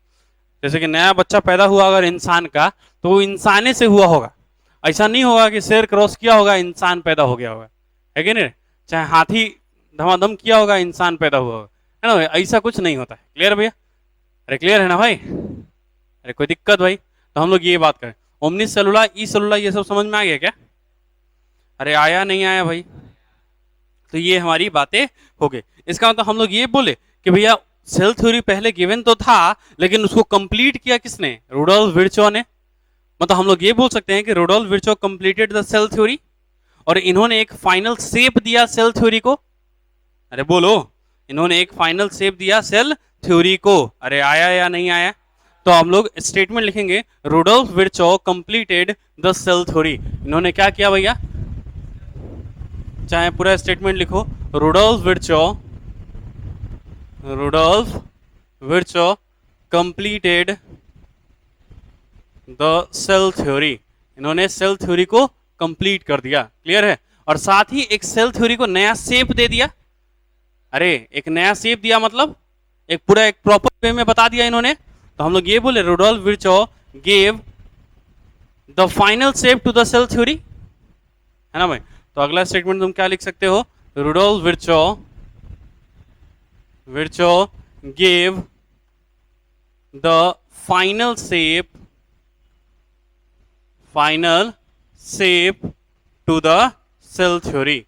जैसे कि नया बच्चा पैदा हुआ अगर इंसान का, तो वो इंसाने से हुआ होगा, ऐसा नहीं होगा कि शेर क्रॉस किया होगा इंसान पैदा हो गया होगा, है कि नहीं? चाहे हाथी धमाधम किया होगा इंसान पैदा हुआ होगा, है ना भाई? ऐसा कुछ नहीं होता है। क्लियर भैया? अरे क्लियर है ना भाई? अरे कोई दिक्कत भाई? तो हम लोग ये बात करें, ओमनी सेलुला ई सेलुला ये सब समझ में आ गया क्या? अरे आया नहीं आया भाई? तो ये हमारी बातें हो गई। इसका मतलब हम लोग ये बोले कि भैया सेल थ्योरी पहले गिवन तो था, लेकिन उसको कंप्लीट किया किसने, रूडोल्फ विर्चो ने। मतलब हम लोग ये बोल सकते हैं कि Rudolf Virchow completed the cell theory, और इन्होंने एक फाइनल शेप दिया सेल थ्योरी को। अरे बोलो, इन्होंने एक फाइनल शेप दिया सेल थ्योरी को। अरे आया या नहीं आया? तो हम लोग स्टेटमेंट लिखेंगे, Rudolf Virchow completed the cell theory. इन्होंने क्या किया भैया, चाहे पूरा स्टेटमेंट लिखो, Rudolf Virchow completed the cell theory. इन्होंने सेल थ्योरी को कंप्लीट कर दिया। क्लियर है? और साथ ही एक सेल थ्योरी को नया शेप दे दिया। अरे एक नया शेप दिया मतलब एक पूरा एक प्रॉपर वे में बता दिया इन्होंने। तो हम लोग ये बोले, Rudolf Virchow gave the final shape to the cell theory, है ना भाई? तो अगला स्टेटमेंट तुम क्या लिख सकते हो, Rudolph Virchow gave the final shape to the cell theory.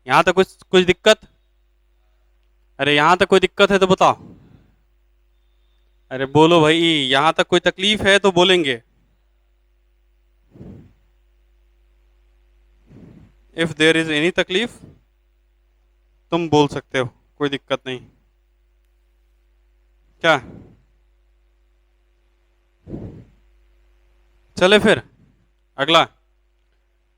यहां तक कुछ दिक्कत? अरे यहां तक कोई दिक्कत है तो बताओ। अरे बोलो भाई, यहां तक कोई तकलीफ है तो बोलेंगे। इफ देयर इज एनी तकलीफ तुम बोल सकते हो, कोई दिक्कत नहीं। क्या चले फिर अगला?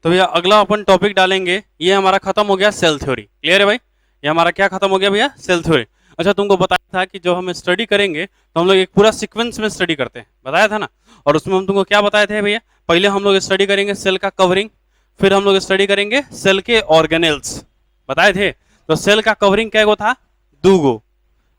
तो भैया अगला अपन टॉपिक डालेंगे, ये हमारा खत्म हो गया सेल थ्योरी। क्लियर है भाई? ये हमारा क्या खत्म हो गया भैया, सेल थ्योरी। अच्छा तुमको बताया था कि जो हम स्टडी करेंगे तो हम लोग एक पूरा सीक्वेंस में स्टडी करते हैं, बताया था ना? और उसमें हम तुमको क्या बताए थे भैया, पहले हम लोग स्टडी करेंगे सेल का कवरिंग, फिर हम लोग स्टडी करेंगे सेल के ऑर्गेनेल्स, बताए थे। तो सेल का कवरिंग कैगो था, 2 गो।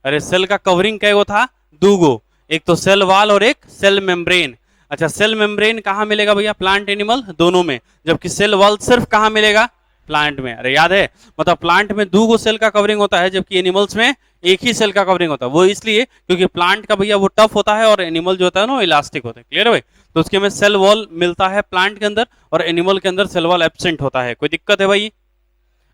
अरे सेल का कवरिंग कैगो था, 2 गो, एक तो सेल वॉल और एक सेल मेम्ब्रेन। अच्छा सेल मेम्ब्रेन कहाँ मिलेगा भैया, प्लांट एनिमल दोनों में, जबकि सेल वॉल सिर्फ कहाँ मिलेगा, प्लांट में। अरे याद है, मतलब प्लांट में 2 सेल का कवरिंग होता है, जबकि एनिमल्स में एक ही सेल का कवरिंग होता है। वो इसलिए क्योंकि प्लांट का भैया वो टफ होता है और एनिमल जो होता है ना वो इलास्टिक होता है। क्लियर है भाई? तो उसके में सेल वॉल मिलता है प्लांट के अंदर और एनिमल के अंदर सेल वॉल एब्सेंट होता है। कोई दिक्कत है भाई?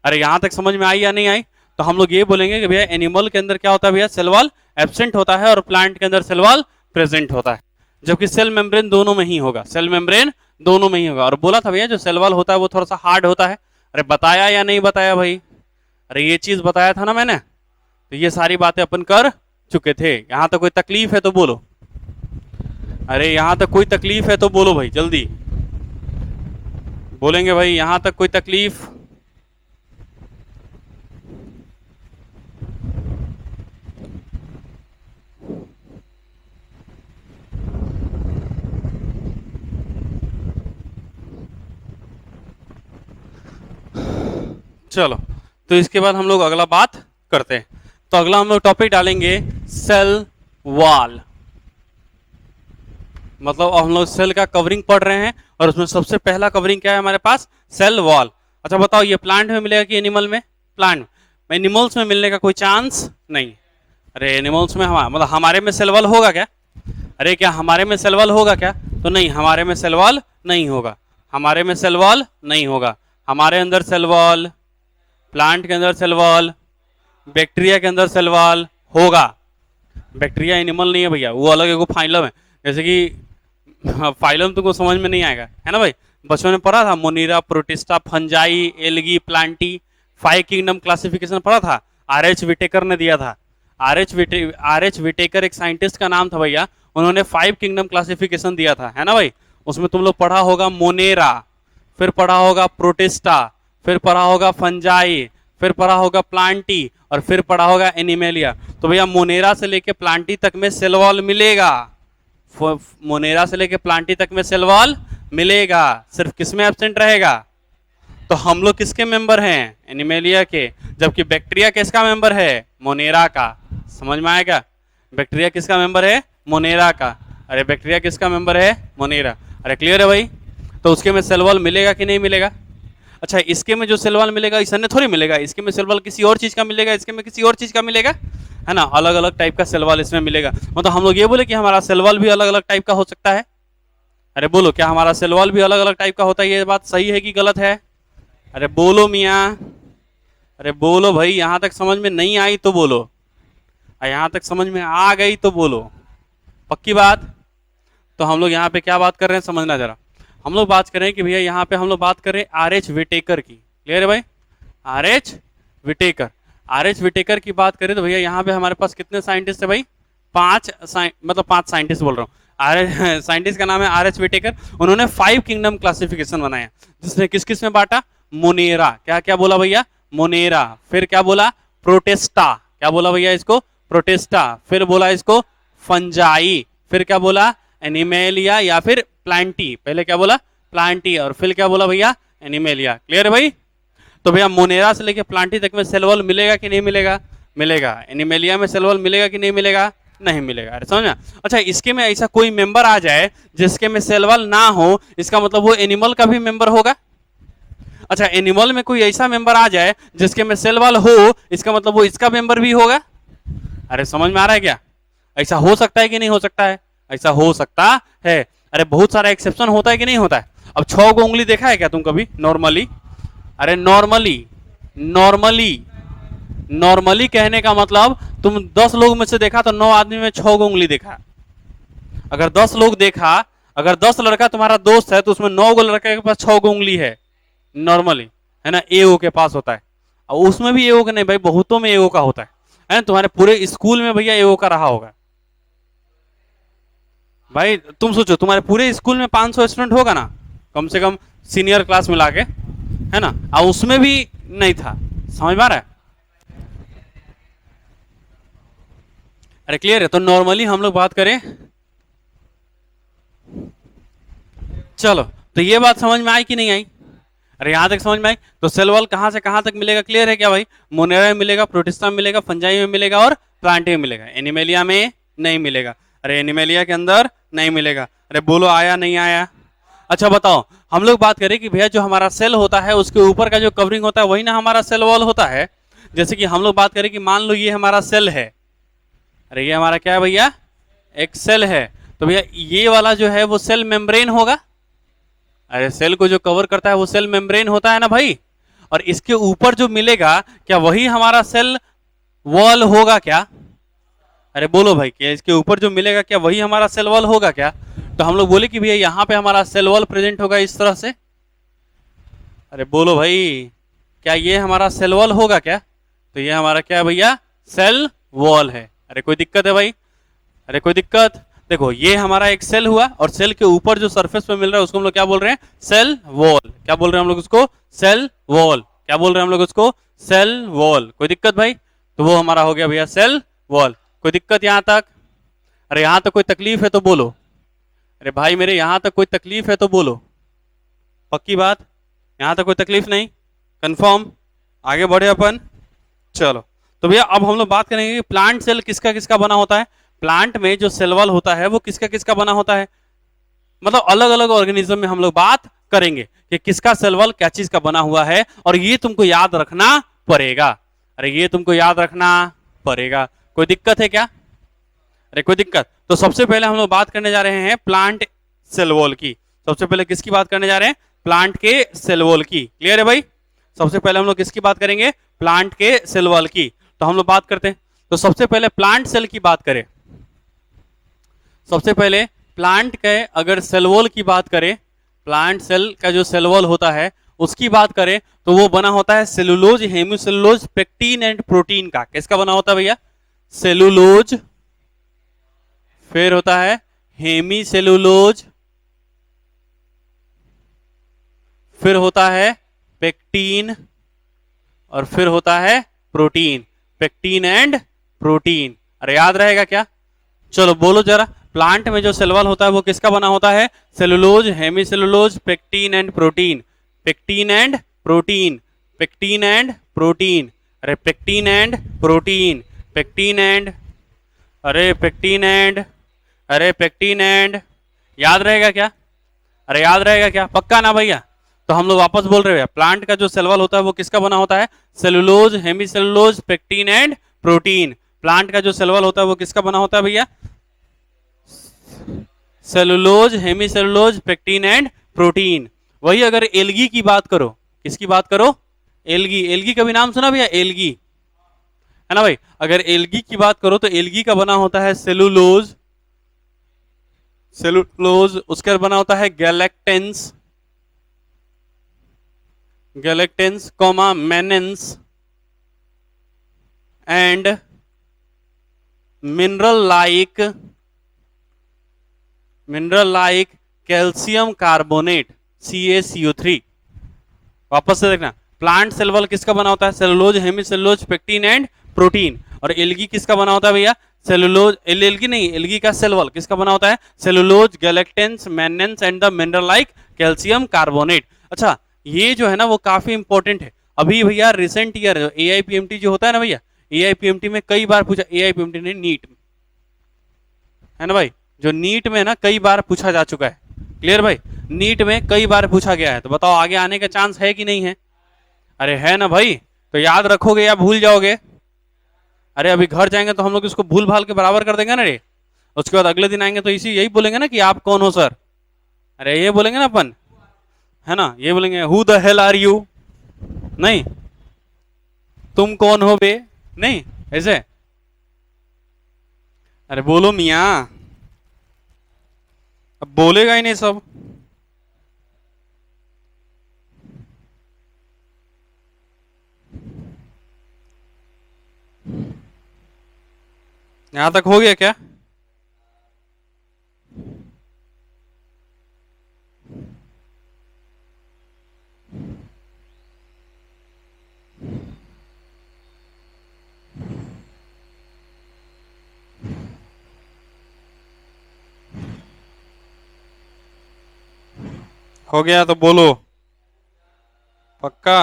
अरे यहां तक समझ में आई या नहीं आई? तो हम लोग ये बोलेंगे कि भैया एनिमल के अंदर क्या होता है भैया, सेल वॉल एब्सेंट होता है और प्लांट के अंदर सेल वॉल प्रेजेंट होता है, जबकि सेल मेम्ब्रेन दोनों में ही होगा। सेल मेम्ब्रेन दोनों में ही होगा। और बोला था भैया जो सेल वॉल होता है वो थोड़ा सा हार्ड होता है। अरे बताया या नहीं बताया भाई? अरे ये चीज बताया था ना मैंने। तो ये सारी बातें अपन कर चुके थे। यहां तक कोई तकलीफ है तो बोलो। अरे यहां तक कोई तकलीफ है तो बोलो भाई, जल्दी बोलेंगे भाई। यहां तक कोई तकलीफ? चलो, तो इसके बाद हम लोग अगला बात करते हैं। तो अगला हम लोग टॉपिक डालेंगे सेल वॉल। मतलब हम लोग सेल का कवरिंग पढ़ रहे हैं और उसमें सबसे पहला कवरिंग क्या है हमारे पास? Cell wall. अच्छा बताओ, ये प्लांट में मिलेगा कि एनिमल में? प्लांट में। एनिमल्स में मिलने का कोई चांस नहीं। अरे एनिमल्स में मतलब हमारे में सेल वॉल होगा क्या? अरे क्या हमारे में सेल वॉल होगा क्या? तो नहीं, हमारे में सेल वॉल नहीं होगा। हमारे में सेल वॉल नहीं होगा। हमारे अंदर सेल वॉल, प्लांट के अंदर सेल वॉल, बैक्टीरिया के अंदर सेल वॉल होगा। बैक्टीरिया एनिमल नहीं है भैया, वो अलग एक फाइलम है। जैसे कि फाइलम तुमको समझ में नहीं आएगा, है ना भाई? बच्चों ने पढ़ा था Monera, Protista, Fungi, Algae, Plantae, 5 kingdom classification पढ़ा था। आर.एच. विटेकर ने दिया था। आर.एच. विटेकर एक साइंटिस्ट का नाम था भैया। उन्होंने 5 किंगडम क्लासिफिकेशन दिया था, है ना भाई? उसमें तुम लोग पढ़ा होगा मोनेरा, फिर पढ़ा होगा प्रोटिस्टा, फिर पढ़ा होगा फंजाई, फिर पढ़ा होगा प्लांटी और फिर पढ़ा होगा एनिमेलिया। तो भैया मोनेरा से लेके प्लांटी तक में सेल वॉल मिलेगा। मोनेरा से लेके प्लांटी तक में सेल वॉल मिलेगा। सिर्फ किसमें एब्सेंट रहेगा? तो हम लोग किसके मेंबर हैं? एनिमेलिया के। जबकि बैक्टीरिया किसका मेंबर है? मोनेरा का। समझ में आएगा? बैक्टीरिया किसका मेंबर है? मोनेरा का। अरे बैक्टीरिया किसका मेंबर है? मोनेरा। अरे क्लियर है भाई? तो उसके में सेल वॉल मिलेगा कि नहीं मिलेगा? अच्छा, इसके में जो सेल वॉल मिलेगा इसने थोड़ी मिलेगा। इसके में सेल वॉल किसी और चीज का मिलेगा, इसके में किसी और चीज का मिलेगा, है ना? अलग अलग टाइप का सेल वॉल इसमें मिलेगा। मतलब हम लोग ये बोले कि हमारा सेल वॉल भी अलग अलग टाइप का हो सकता है। अरे बोलो, क्या हमारा सेल वॉल भी अलग अलग टाइप का होता है? ये बात सही है कि गलत है? अरे बोलो मियाँ, अरे बोलो भाई। यहां तक समझ में नहीं आई तो बोलो, और यहां तक समझ में आ गई तो बोलो। पक्की बात? तो हम लोग यहाँ पे क्या बात कर रहे हैं समझना जरा। हम लोग बात करें कि भैया यहाँ पे हम लोग बात करें आर.एच. विटेकर की। क्लियर है भाई? आर.एच. विटेकर। आर.एच. विटेकर की बात करें तो भैया यहाँ पे हमारे पास कितने साइंटिस्ट है भाई? 5 साइंटिस्ट बोल रहा हूँ। साइंटिस्ट का नाम है आर.एच. विटेकर। उन्होंने 5 किंगडम क्लासिफिकेशन बनाया, जिसने किस किस में बांटा? मोनेरा। क्या क्या बोला भैया? मोनेरा। फिर क्या बोला? प्रोटेस्टा। क्या बोला भैया इसको? प्रोटेस्टा। फिर बोला इसको फंजाई। फिर क्या बोला? एनिमेलिया या फिर प्लांटी। पहले क्या बोला? प्लांटी। और फिर क्या बोला भैया? एनिमेलिया। क्लियर है भाई? तो भैया मोनेरा से लेके प्लांटी तक में सेल वॉल मिलेगा कि नहीं मिलेगा? मिलेगा। एनिमेलिया में सेल वॉल मिलेगा कि नहीं मिलेगा? नहीं मिलेगा। अरे समझना। अच्छा, इसके में ऐसा कोई मेंबर आ जाए जिसके में सेल वॉल ना हो, इसका मतलब वो एनिमल का भी मेंबर होगा। अच्छा, एनिमल में कोई ऐसा मेंबर आ जाए जिसके में सेल वॉल हो, इसका मतलब वो इसका मेंबर भी होगा। अरे समझ में आ रहा है क्या? ऐसा हो सकता है कि नहीं हो सकता है? ऐसा हो सकता है। अरे बहुत सारा एक्सेप्शन होता है कि नहीं होता है? अब 6 को उंगली देखा है क्या तुम कभी नॉर्मली? अरे नॉर्मली, नॉर्मली, नॉर्मली कहने का मतलब तुम 10 लोग में से देखा तो 9 आदमी में 6 को उंगली देखा। अगर 10 लोग देखा, अगर 10 लड़का तुम्हारा दोस्त है तो उसमें 9 गो लड़के के पास 6 को उंगली है नॉर्मली, है ना? एओ के पास होता है। और उसमें भी एओ का नहीं भाई, बहुतों में एओ का होता है ना? तुम्हारे पूरे स्कूल में भैया एओ का रहा होगा भाई। तुम सोचो, तुम्हारे पूरे स्कूल में 500 स्टूडेंट होगा ना कम से कम, सीनियर क्लास मिला के, है ना? और उसमें भी नहीं था। समझ में आ रहा है? अरे क्लियर है? तो नॉर्मली हम लोग बात करें, चलो तो ये बात समझ में आई कि नहीं आई? अरे यहां तक समझ में आई? तो सेल वॉल कहां से कहां तक मिलेगा? क्लियर है क्या भाई? मोनेरा में मिलेगा, प्रोटिस्टा में मिलेगा, फंजाई में मिलेगा और प्लांटी में मिलेगा। एनिमेलिया में नहीं मिलेगा। अरे एनिमेलिया के अंदर नहीं मिलेगा। अरे बोलो, आया नहीं आया? अच्छा बताओ, हम लोग बात करें कि भैया जो हमारा सेल होता है उसके ऊपर का जो कवरिंग होता है वही ना हमारा सेल वॉल होता है। जैसे कि हम लोग बात करें कि मान लो ये हमारा सेल है, अरे ये हमारा क्या है भैया, एक सेल है, तो भैया ये वाला जो है वो सेल मेम्ब्रेन होगा। अरे सेल को जो कवर करता है वो सेल मेम्ब्रेन होता है ना भाई। और इसके ऊपर जो मिलेगा क्या वही हमारा सेल वॉल होगा क्या? अरे बोलो भाई, क्या इसके ऊपर जो मिलेगा क्या वही हमारा सेल वॉल होगा क्या? तो हम लोग बोले कि भैया यहाँ पे हमारा सेल वॉल प्रेजेंट होगा इस तरह से। अरे बोलो भाई, क्या ये हमारा सेल वॉल होगा क्या? तो ये हमारा क्या है भैया, सेल वॉल है। अरे कोई दिक्कत है भाई? अरे कोई दिक्कत? देखो ये हमारा एक सेल हुआ और सेल के ऊपर जो सरफेस पे मिल रहा है उसको हम लोग क्या बोल रहे हैं, सेल वॉल। क्या बोल रहे हैं हम लोग उसको, सेल वॉल। क्या बोल रहे हैं हम लोग उसको, सेल वॉल। कोई दिक्कत भाई? तो वो हमारा हो गया भैया सेल वॉल। कोई दिक्कत यहां तक? अरे यहां तक कोई तकलीफ है तो बोलो। अरे भाई मेरे यहां तक कोई तकलीफ है तो बोलो। पक्की बात, यहां तक कोई तकलीफ नहीं, कंफर्म? आगे बढ़े अपन, चलो। तो भैया अब हम लोग बात करेंगे कि प्लांट सेल किसका किसका बना होता है। प्लांट में जो सेल वॉल होता है वो किसका किसका बना होता है, मतलब अलग अलग ऑर्गेनिज्म में हम लोग बात करेंगे कि किसका सेल वॉल क्या चीज का बना हुआ है, और ये तुमको याद रखना पड़ेगा। अरे ये तुमको याद रखना पड़ेगा। कोई दिक्कत है क्या? अरे कोई दिक्कत? तो सबसे पहले हम लोग बात करने जा रहे हैं प्लांट सेल वॉल की। सबसे पहले किसकी बात करने जा रहे हैं, प्लांट के सेल वॉल की। क्लियर है भाई? सबसे पहले हम लोग किसकी बात करेंगे, प्लांट के सेल वॉल की। तो हम लोग बात करते हैं, तो सबसे पहले प्लांट सेल की बात करें। सबसे पहले प्लांट के अगर सेल वॉल की बात करें, प्लांट सेल का जो सेल वॉल होता है उसकी बात करें तो वो बना होता है cellulose, hemicellulose, pectin and protein का। किसका बना होता है भैया, सेलुलोज, फिर होता है हेमी सेलुलोज, फिर होता है पेक्टीन, और फिर होता है प्रोटीन। Pectin and protein. अरे याद रहेगा क्या? चलो बोलो जरा, प्लांट में जो सेल वॉल होता है वो किसका बना होता है, cellulose, hemicellulose, pectin and protein. Pectin and protein, pectin and protein. अरे pectin and protein, pectin and, अरे पेक्टीन एंड, अरे पेक्टीन एंड, याद रहेगा क्या? अरे याद रहेगा क्या, पक्का ना भैया? तो हम लोग वापस बोल रहे हैं, प्लांट का जो सेल वॉल होता है वो किसका बना होता है, cellulose, hemicellulose, pectin and protein. Plant का जो सेल वॉल होता है वो किसका बना होता है भैया, cellulose, hemicellulose, pectin and protein. वही अगर एल्गी की बात करो, किसकी बात करो, एल्गी। एल्गी का भी नाम सुना भैया, एल्गी, है ना भाई? अगर एल्गी की बात करो तो एल्गी का बना होता है सेलुलोज, सेलुलोज, उसके बाद बना होता है galactans, galactans comma mannans and mineral like, mineral like calcium carbonate, CaCO3। वापस से देखना, प्लांट सेल वॉल किसका बना होता है, cellulose, hemicellulose, pectin and protein. और एल्गी किसका बना होता है भैया, सेलुलोज, एल्गी नहीं, एल्गी का सेल वॉल किसका बना होता है, cellulose, galactans, mannans and the mineral like calcium carbonate. अच्छा ये जो है ना वो काफी इंपॉर्टेंट है। अभी भैया रिसेंट ईयर AIPMT जो होता है ना भैया, AIPMT में कई बार पूछा, AIPMT ने नीट, है ना भाई, जो नीट में ना कई बार पूछा जा चुका है। क्लियर भाई, नीट में कई बार पूछा गया है, तो बताओ आगे आने का चांस है कि नहीं है? अरे है ना भाई, तो याद रखोगे या भूल जाओगे? अरे अभी घर जाएंगे तो हम लोग इसको भूल भाल के बराबर कर देंगे ना रे। उसके बाद अगले दिन आएंगे तो इसी यही बोलेंगे ना कि आप कौन हो सर। अरे ये बोलेंगे ना अपन, है ना, ये बोलेंगे who the hell are you, नहीं तुम कौन हो बे, नहीं ऐसे। अरे बोलो मियाँ, अब बोलेगा ही नहीं सब। यहां तक हो गया क्या? हो गया तो बोलो पक्का।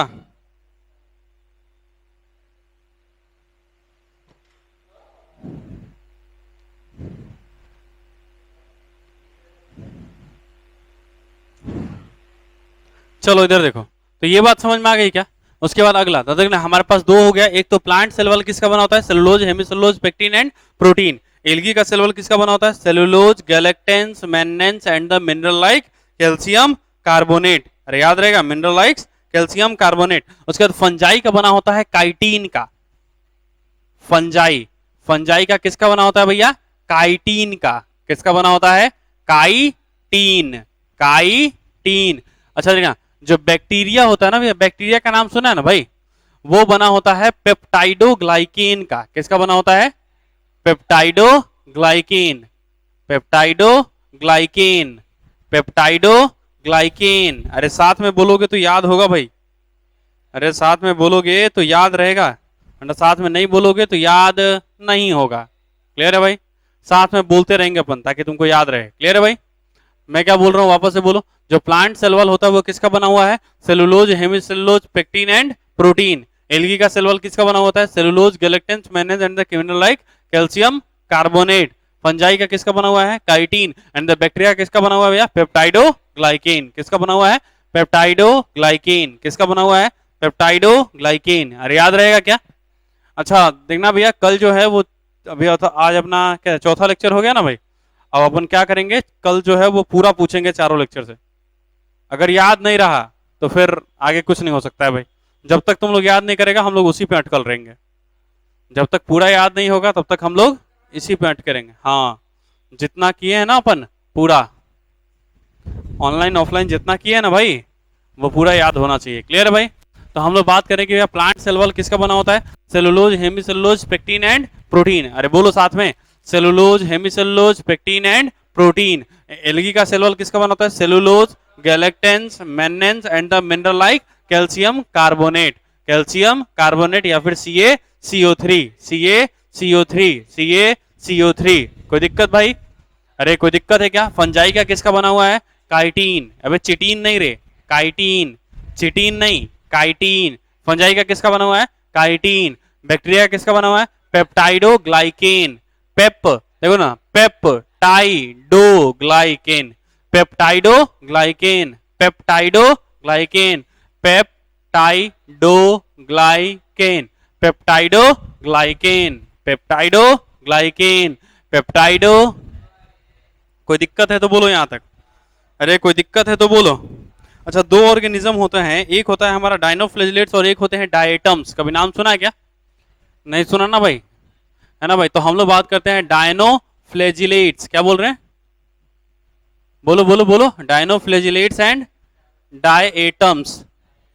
चलो इधर देखो, तो ये बात समझ में आ गई क्या? उसके बाद अगला, तो देखना हमारे पास दो हो गया, एक तो प्लांट सेल वॉल किसका बना होता है? Cellulose, hemicellulose, pectin and protein. Algae का सेल वॉल किसका बना होता है? Cellulose, galactans, mannans and the mineral like calcium carbonate. अरे याद रहेगा, मिनरल लाइक कैल्शियम कार्बोनेट। उसके बाद फंजाई का बना होता है काइटिन का। फंजाई, फंजाई का किसका बना होता है भैया? काइटिन का। किसका बना होता है? Chitin, chitin. अच्छा देखना, जो बैक्टीरिया होता है ना भैया, बैक्टीरिया का नाम सुना है ना भाई, वो बना होता है पेप्टाइडोग्लाइकेन का। किसका बना होता है? Peptidoglycan, peptidoglycan, peptidoglycan. अरे साथ में बोलोगे तो याद होगा भाई, अरे साथ में बोलोगे तो याद रहेगा, वरना साथ में नहीं बोलोगे तो याद नहीं होगा। क्लियर है भाई? साथ में बोलते रहेंगे अपन ताकि तुमको याद रहे। क्लियर है भाई? मैं क्या बोल रहा हूँ वापस से बोलो। जो प्लांट सेल वॉल होता है वो किसका बना हुआ है? Cellulose, hemicellulose, pectin and protein. Algae का सेल वॉल किसका बना होता है? Cellulose, गैलेक्टेंस, manganese and the mineral like calcium carbonate. Fungi का किसका बना हुआ है? काइटिन। एंड द बैक्टीरिया किसका बना हुआ है भैया? पेप्टाइडोग्लाइकेन। किसका बना हुआ है? पेप्टाइडोग्लाइकेन। किसका बना हुआ है? पेप्टाइडोग्लाइकेन। अरे याद रहेगा क्या? अच्छा देखना भैया, कल जो है वो, अभी आज अपना क्या चौथा लेक्चर हो गया ना भाई, अब अपन क्या करेंगे, कल जो है वो पूरा पूछेंगे चारों लेक्चर से। अगर याद नहीं रहा तो फिर आगे कुछ नहीं हो सकता है भाई। जब तक तुम लोग याद नहीं करेगा हम लोग उसी पे अटकल रहेंगे। जब तक पूरा याद नहीं होगा तब तक हम लोग इसी पे अटके रहेंगे। हाँ, जितना किए हैं ना अपन पूरा, ऑनलाइन ऑफलाइन जितना किए हैं ना भाई, वो पूरा याद होना चाहिए। क्लियर है भाई? तो हम लोग बात करें कि भैया प्लांट सेल वॉल किसका बना होता है? Cellulose, hemicellulose, pectin and protein. अरे बोलो साथ में, cellulose, hemicellulose, pectin and protein. Algae का सेल वॉल किसका बना होता है? Cellulose, galactans, mannans and the mineral like calcium carbonate. Calcium carbonate या फिर CaCO3, CaCO3, CaCO3। कोई दिक्कत भाई? अरे कोई दिक्कत है क्या? फंजाई का किसका बना हुआ है? काइटिन। अबे चिटीन नहीं रे, काइटिन, चिटीन नहीं, काइटिन। फंजाई का किसका बना हुआ है? काइटिन। बैक्टीरिया का किसका बना हुआ है? पेप्टाइडोग्लाइकेन। पेप देखो ना, peptidoglycan, peptidoglycan, peptidoglycan, peptidoglycan, peptidoglycan, peptidoglycan, peptido. कोई दिक्कत है तो बोलो यहां तक। अरे कोई दिक्कत है तो बोलो। अच्छा, दो ऑर्गेनिज्म होते हैं, एक होता है हमारा डायनोफ्लेजिलेट्स और एक होते हैं डायटम्स। कभी नाम सुना है क्या? नहीं सुना ना भाई, है ना भाई? तो हम लोग बात करते हैं डायनोफ्लेजिलेट्स। क्या बोल रहे हैं? बोलो बोलो बोलो। Dinoflagellates and diatoms.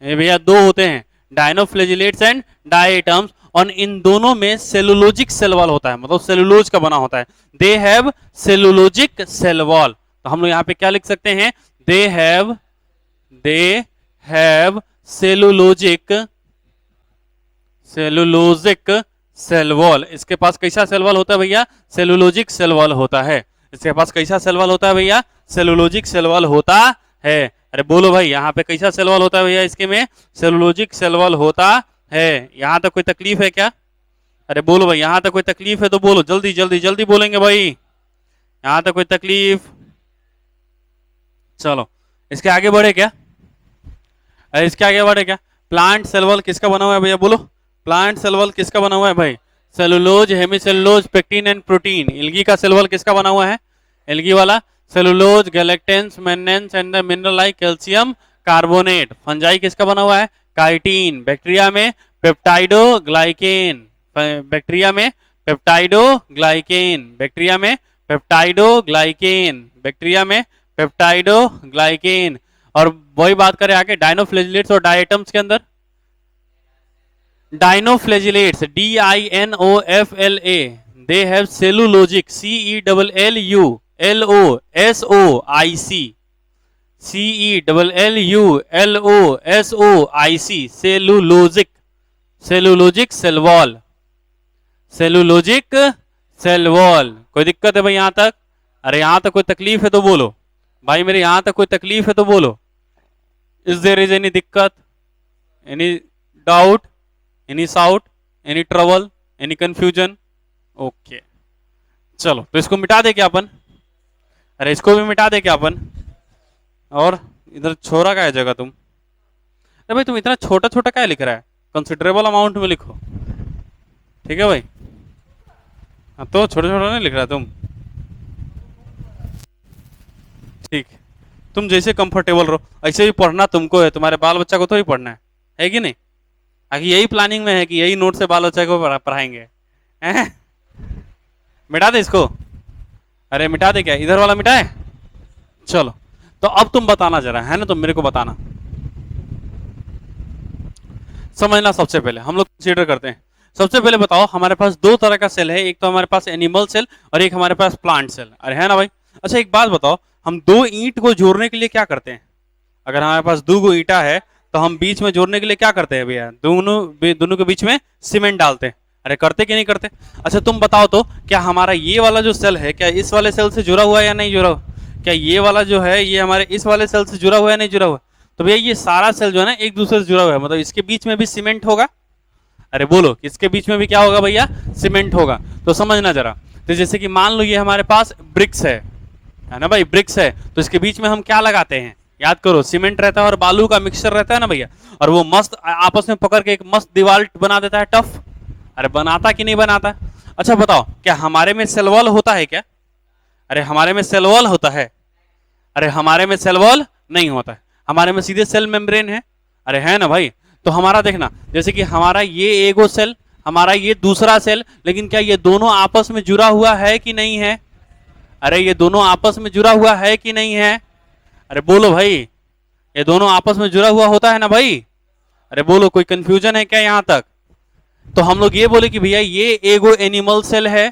भैया दो होते हैं, डायनोफ्लेजिलेट्स एंड डायटम्स, और इन दोनों में सेलुलोजिक सेल वॉल होता है, मतलब सेलुलोज का बना होता है। They have cellulosic cell wall. तो हम लोग यहाँ पे क्या लिख सकते हैं? They have cellulosic cell wall. इसके पास कैसा सेल वॉल होता है भैया? सेलुलोजिक सेल वॉल होता है। इसके पास कैसा सेल वॉल होता है भैया? सेलुलोजिक सेल वॉल होता है। अरे बोलो भाई, यहाँ पे कैसा सेल वॉल होता है भैया? इसके में सेलुलोजिक सेल वॉल होता है। यहाँ तक कोई तकलीफ है क्या? अरे बोलो भाई, यहाँ तक कोई तकलीफ है तो बोलो, जल्दी जल्दी जल्दी बोलेंगे भाई। यहाँ तक कोई तकलीफ? चलो इसके आगे बढ़े क्या? अरे इसके आगे बढ़े क्या? प्लांट सेल वॉल किसका बना हुआ है भैया? बोलो, प्लांट सेल वॉल किसका बना हुआ है भाई? Cellulose, hemicellulose, pectin and protein. Algae का सेल वॉल किसका बना हुआ है? एल्गी वाला cellulose, galactans, mannans and the mineral like calcium carbonate. Fungi किसका बना हुआ है? काइटिन। बैक्टीरिया में पेप्टाइडोग्लाइकेन, बैक्टीरिया में पेप्टाइडोग्लाइकेन, बैक्टीरिया में पेप्टाइडोग्लाइकेन, बैक्टीरिया में पेप्टाइडोग्लाइकेन। और वही बात करें आगे डायनोफ्लेजिलेट्स और डायटम्स के अंदर, dinoflagellates DINOFLA, they have cellulosic CELLULOSOIC, CELLULOSOIC, cellulosic cell wall, cellulosic cell wall. कोई दिक्कत है भाई यहां तक? अरे यहां तक कोई तकलीफ है तो बोलो भाई, मेरे यहां तक कोई तकलीफ है तो बोलो। इज देयर इज एनी दिक्कत, any doubt, any shout, any trouble, any confusion? Okay चलो, तो इसको मिटा दे क्या अपन? अरे इसको भी मिटा दे क्या अपन? और इधर छोरा का है जगह तुम? तो भाई तुम इतना छोटा छोटा क्या लिख रहा है, कंसिडरेबल अमाउंट में लिखो, ठीक है भाई। हाँ तो छोटा छोटा नहीं लिख रहा तुम, ठीक। तुम जैसे कंफर्टेबल रहो ऐसे ही पढ़ना तुमको है, तुम्हारे बाल बच्चा को तो ही पढ़ना है कि नहीं? आगे यही प्लानिंग में है कि यही नोट से बाल बच्चा को पढ़ाएंगे, हैं? मिटा दे इसको, अरे मिटा दे, क्या इधर वाला मिटाए? चलो तो अब तुम बताना जरा, है ना, तुम मेरे को बताना, समझना। सबसे पहले हम लोग कंसीडर करते हैं, सबसे पहले बताओ हमारे पास दो तरह का सेल है, एक तो हमारे पास एनिमल सेल और एक हमारे पास प्लांट सेल, अरे है ना भाई। अच्छा एक बात बताओ, हम दो ईंट को जोड़ने के लिए क्या करते हैं? अगर हमारे पास दो गो ईंटा है तो हम बीच में जोड़ने के लिए क्या करते हैं भैया? दोनों के बीच में सीमेंट डालते हैं, अरे करते कि नहीं करते? अच्छा तुम बताओ तो, क्या हमारा ये वाला जो सेल है क्या इस वाले सेल से जुड़ा हुआ है या नहीं जुड़ा हुआ? क्या ये वाला जो है ये हमारे इस वाले सेल से जुड़ा हुआ है नहीं जुड़ा हुआ? तो भैया ये सारा सेल जो है ना एक दूसरे से जुड़ा हुआ है, मतलब इसके बीच में भी सीमेंट होगा, अरे बोलो इसके बीच में भी क्या होगा भैया? सीमेंट होगा। तो समझना जरा, तो जैसे कि मान लो ये हमारे पास ब्रिक्स है ना भाई, ब्रिक्स है, तो इसके बीच में हम क्या लगाते हैं? याद करो, सीमेंट रहता है और बालू का मिक्सचर रहता है ना भैया, और वो मस्त आपस में पकड़ के एक मस्त दीवार बना देता है, टफ। अरे बनाता कि नहीं बनाता? अच्छा बताओ, क्या हमारे में सेल वॉल होता है क्या? अरे हमारे में सेल वॉल होता है? अरे हमारे में सेल वॉल नहीं होता है, हमारे में सीधे सेल मेम्ब्रेन है, अरे है ना भाई। तो हमारा देखना, जैसे कि हमारा ये एगो सेल, हमारा ये दूसरा सेल, लेकिन क्या ये दोनों आपस में जुड़ा हुआ है कि नहीं है? अरे ये दोनों आपस में जुड़ा हुआ है कि नहीं है? अरे बोलो भाई, ये दोनों आपस में जुड़ा हुआ होता है ना भाई? अरे बोलो, कोई कंफ्यूजन है क्या यहां तक? तो हम लोग ये बोले कि भैया ये एगो एनिमल सेल है,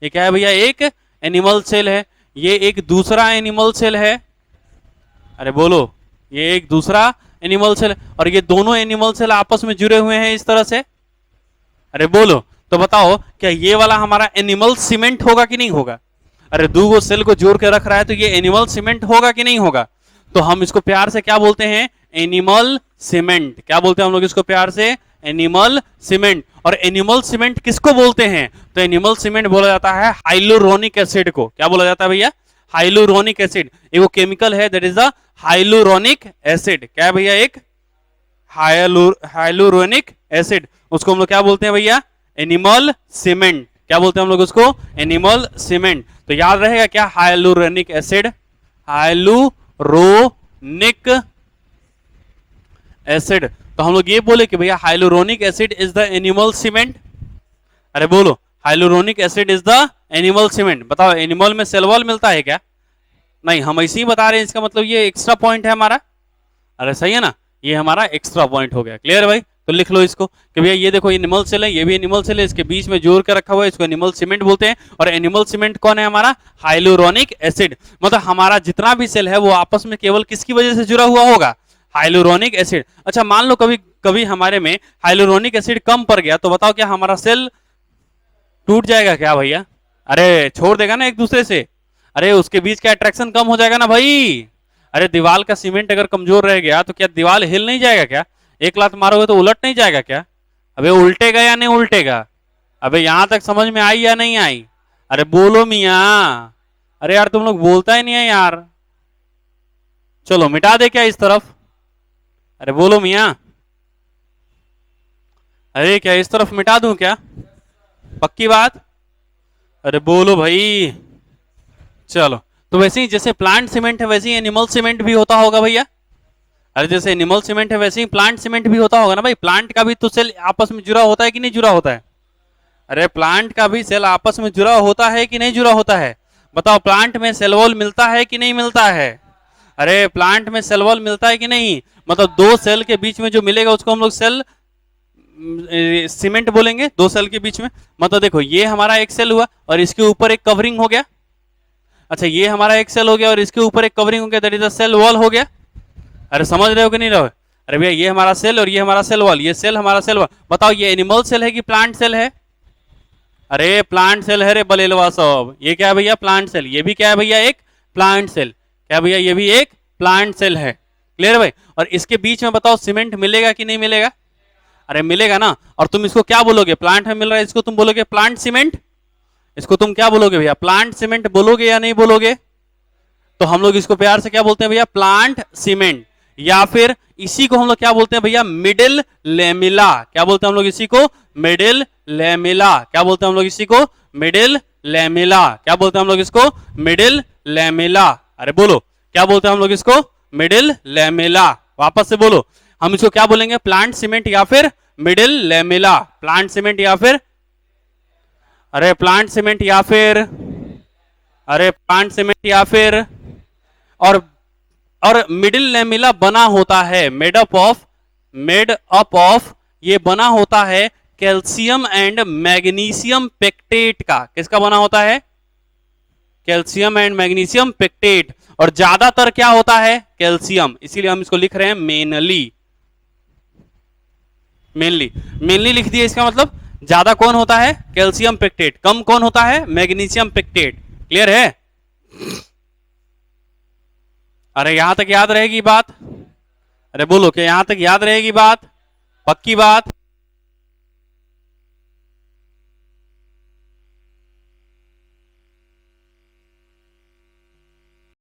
ये क्या है भैया? एक एनिमल सेल है, ये एक दूसरा एनिमल सेल है, अरे बोलो ये एक दूसरा एनिमल सेल, और ये दोनों एनिमल सेल आपस में जुड़े हुए हैं इस तरह से, अरे बोलो। तो बताओ क्या ये वाला हमारा एनिमल सीमेंट होगा कि नहीं होगा? अरे दो गो सेल को जोड़ के रख रहा है तो ये एनिमल सीमेंट होगा कि नहीं होगा? तो हम इसको प्यार से क्या बोलते हैं? Animal cement. क्या बोलते हैं हम लोग इसको प्यार से? Animal cement. और एनिमल सीमेंट किसको बोलते हैं? तो एनिमल सीमेंट बोला जाता है हाइलुरोनिक एसिड को। क्या बोला जाता है भैया? Hyaluronic acid. एक वो केमिकल है, that is the hyaluronic acid. क्या है भैया? एक हाइलुरोनिक एसिड, उसको हम लोग क्या बोलते हैं भैया? Animal cement. क्या बोलते हैं हम लोग उसको? Animal cement. तो याद रहेगा क्या? Hyaluronic acid, hyaluronic acid. तो हम लोग ये बोले कि भैया hyaluronic acid is the animal cement. अरे बोलो, hyaluronic acid is the animal cement. बताओ एनिमल में सेल वॉल मिलता है क्या? नहीं, हम ऐसे ही बता रहे हैं, इसका मतलब ये एक्स्ट्रा पॉइंट है हमारा। अरे सही है ना, ये हमारा एक्स्ट्रा पॉइंट हो गया। क्लियर भाई? तो लिख लो इसको कि भैया ये देखो एनिमल सेल है, ये भी एनिमल सेल है, इसके बीच में जोड़ कर रखा हुआ है, इसको एनिमल सीमेंट बोलते हैं। और एनिमल सीमेंट कौन है हमारा? Hyaluronic acid. मतलब हमारा जितना भी सेल है वो आपस में केवल किसकी वजह से जुड़ा हुआ होगा? Hyaluronic acid. अच्छा मान लो कभी कभी हमारे में हाइलुरोनिक एसिड कम पड़ गया, तो बताओ क्या हमारा सेल टूट जाएगा क्या भैया? अरे छोड़ देगा ना एक दूसरे से, अरे उसके बीच का अट्रैक्शन कम हो जाएगा ना भाई। अरे दीवार का सीमेंट अगर कमजोर रह गया तो क्या दीवार हिल नहीं जाएगा क्या? एक लात मारोगे तो उलट नहीं जाएगा क्या? अबे उल्टेगा या नहीं उल्टेगा? अबे यहां तक समझ में आई या नहीं आई? अरे बोलो मियाँ, अरे यार तुम लोग बोलता ही नहीं है यार। चलो मिटा दे क्या इस तरफ? अरे बोलो मियाँ, अरे क्या इस तरफ मिटा दूं क्या? पक्की बात? अरे बोलो भाई। चलो, तो वैसे ही जैसे प्लांट सीमेंट है वैसे ही एनिमल सीमेंट भी होता होगा भैया। अरे जैसे एनिमल सीमेंट है वैसे ही प्लांट सीमेंट भी होता होगा ना भाई। प्लांट का भी तो सेल आपस में जुड़ा होता है कि नहीं जुड़ा होता है? अरे प्लांट का भी सेल आपस में जुड़ा होता है कि नहीं जुड़ा होता है? बताओ प्लांट में सेल वॉल मिलता है कि नहीं मिलता है? अरे प्लांट में सेल वॉल मिलता है कि नहीं? मतलब दो सेल के बीच में जो मिलेगा उसको हम लोग सेल सीमेंट बोलेंगे, दो सेल के बीच में। मतलब देखो ये हमारा एक सेल हुआ और इसके ऊपर एक कवरिंग हो गया। अच्छा ये हमारा एक सेल हो गया और इसके ऊपर एक कवरिंग हो गया, that is a cell wall हो गया। अरे समझ रहे हो कि नहीं रहो? अरे भैया ये हमारा सेल और ये हमारा सेल वॉल, ये सेल हमारा सेल वॉल। बताओ ये एनिमल सेल है कि प्लांट सेल है? अरे प्लांट सेल है रे बलेलवा सब। ये क्या है भैया? Plant cell. ये भी क्या है भैया? एक प्लांट सेल। क्या भैया? ये भी एक प्लांट सेल है। क्लियर भाई? और इसके बीच में बताओ सीमेंट मिलेगा कि नहीं मिलेगा? अरे मिलेगा ना। और तुम इसको क्या बोलोगे? प्लांट में मिल रहा है, इसको तुम बोलोगे प्लांट सीमेंट। इसको तुम क्या बोलोगे भैया? प्लांट सीमेंट बोलोगे या नहीं बोलोगे? तो हम लोग इसको प्यार से क्या बोलते हैं भैया? Plant cement. या फिर इसी को हम लोग क्या बोलते हैं भैया, मिडिल लेमिला। क्या बोलते हैं हम लोग इसी को, मिडिल लेमिला। क्या बोलते हैं हम लोग इसी को, मिडिल लेमिला। क्या बोलते हैं हम लोग इसको, मिडिल लेमिला। अरे बोलो, क्या बोलते हैं हम लोग इसको, मिडिल लेमिला। वापस से बोलो, हम इसको क्या बोलेंगे, प्लांट सीमेंट या फिर मिडिल लेमिला। प्लांट सीमेंट या फिर, अरे प्लांट सीमेंट या फिर, अरे प्लांट सीमेंट या फिर, और मिडिल लेमिला बना होता है, मेड अप ऑफ, ये बना होता है कैल्शियम एंड मैग्नीशियम पेक्टेट का। किसका बना होता है, कैल्शियम एंड मैग्नीशियम पेक्टेट। और ज्यादातर क्या होता है, कैल्शियम, इसीलिए हम इसको लिख रहे हैं मेनली। मेनली लिख दिए, इसका मतलब ज्यादा कौन होता है, कैल्शियम पेक्टेट, कम कौन होता है, मैग्नीशियम पेक्टेट। क्लियर है? अरे यहां तक याद रहेगी बात, अरे बोलो कि यहां तक याद रहेगी बात, पक्की बात।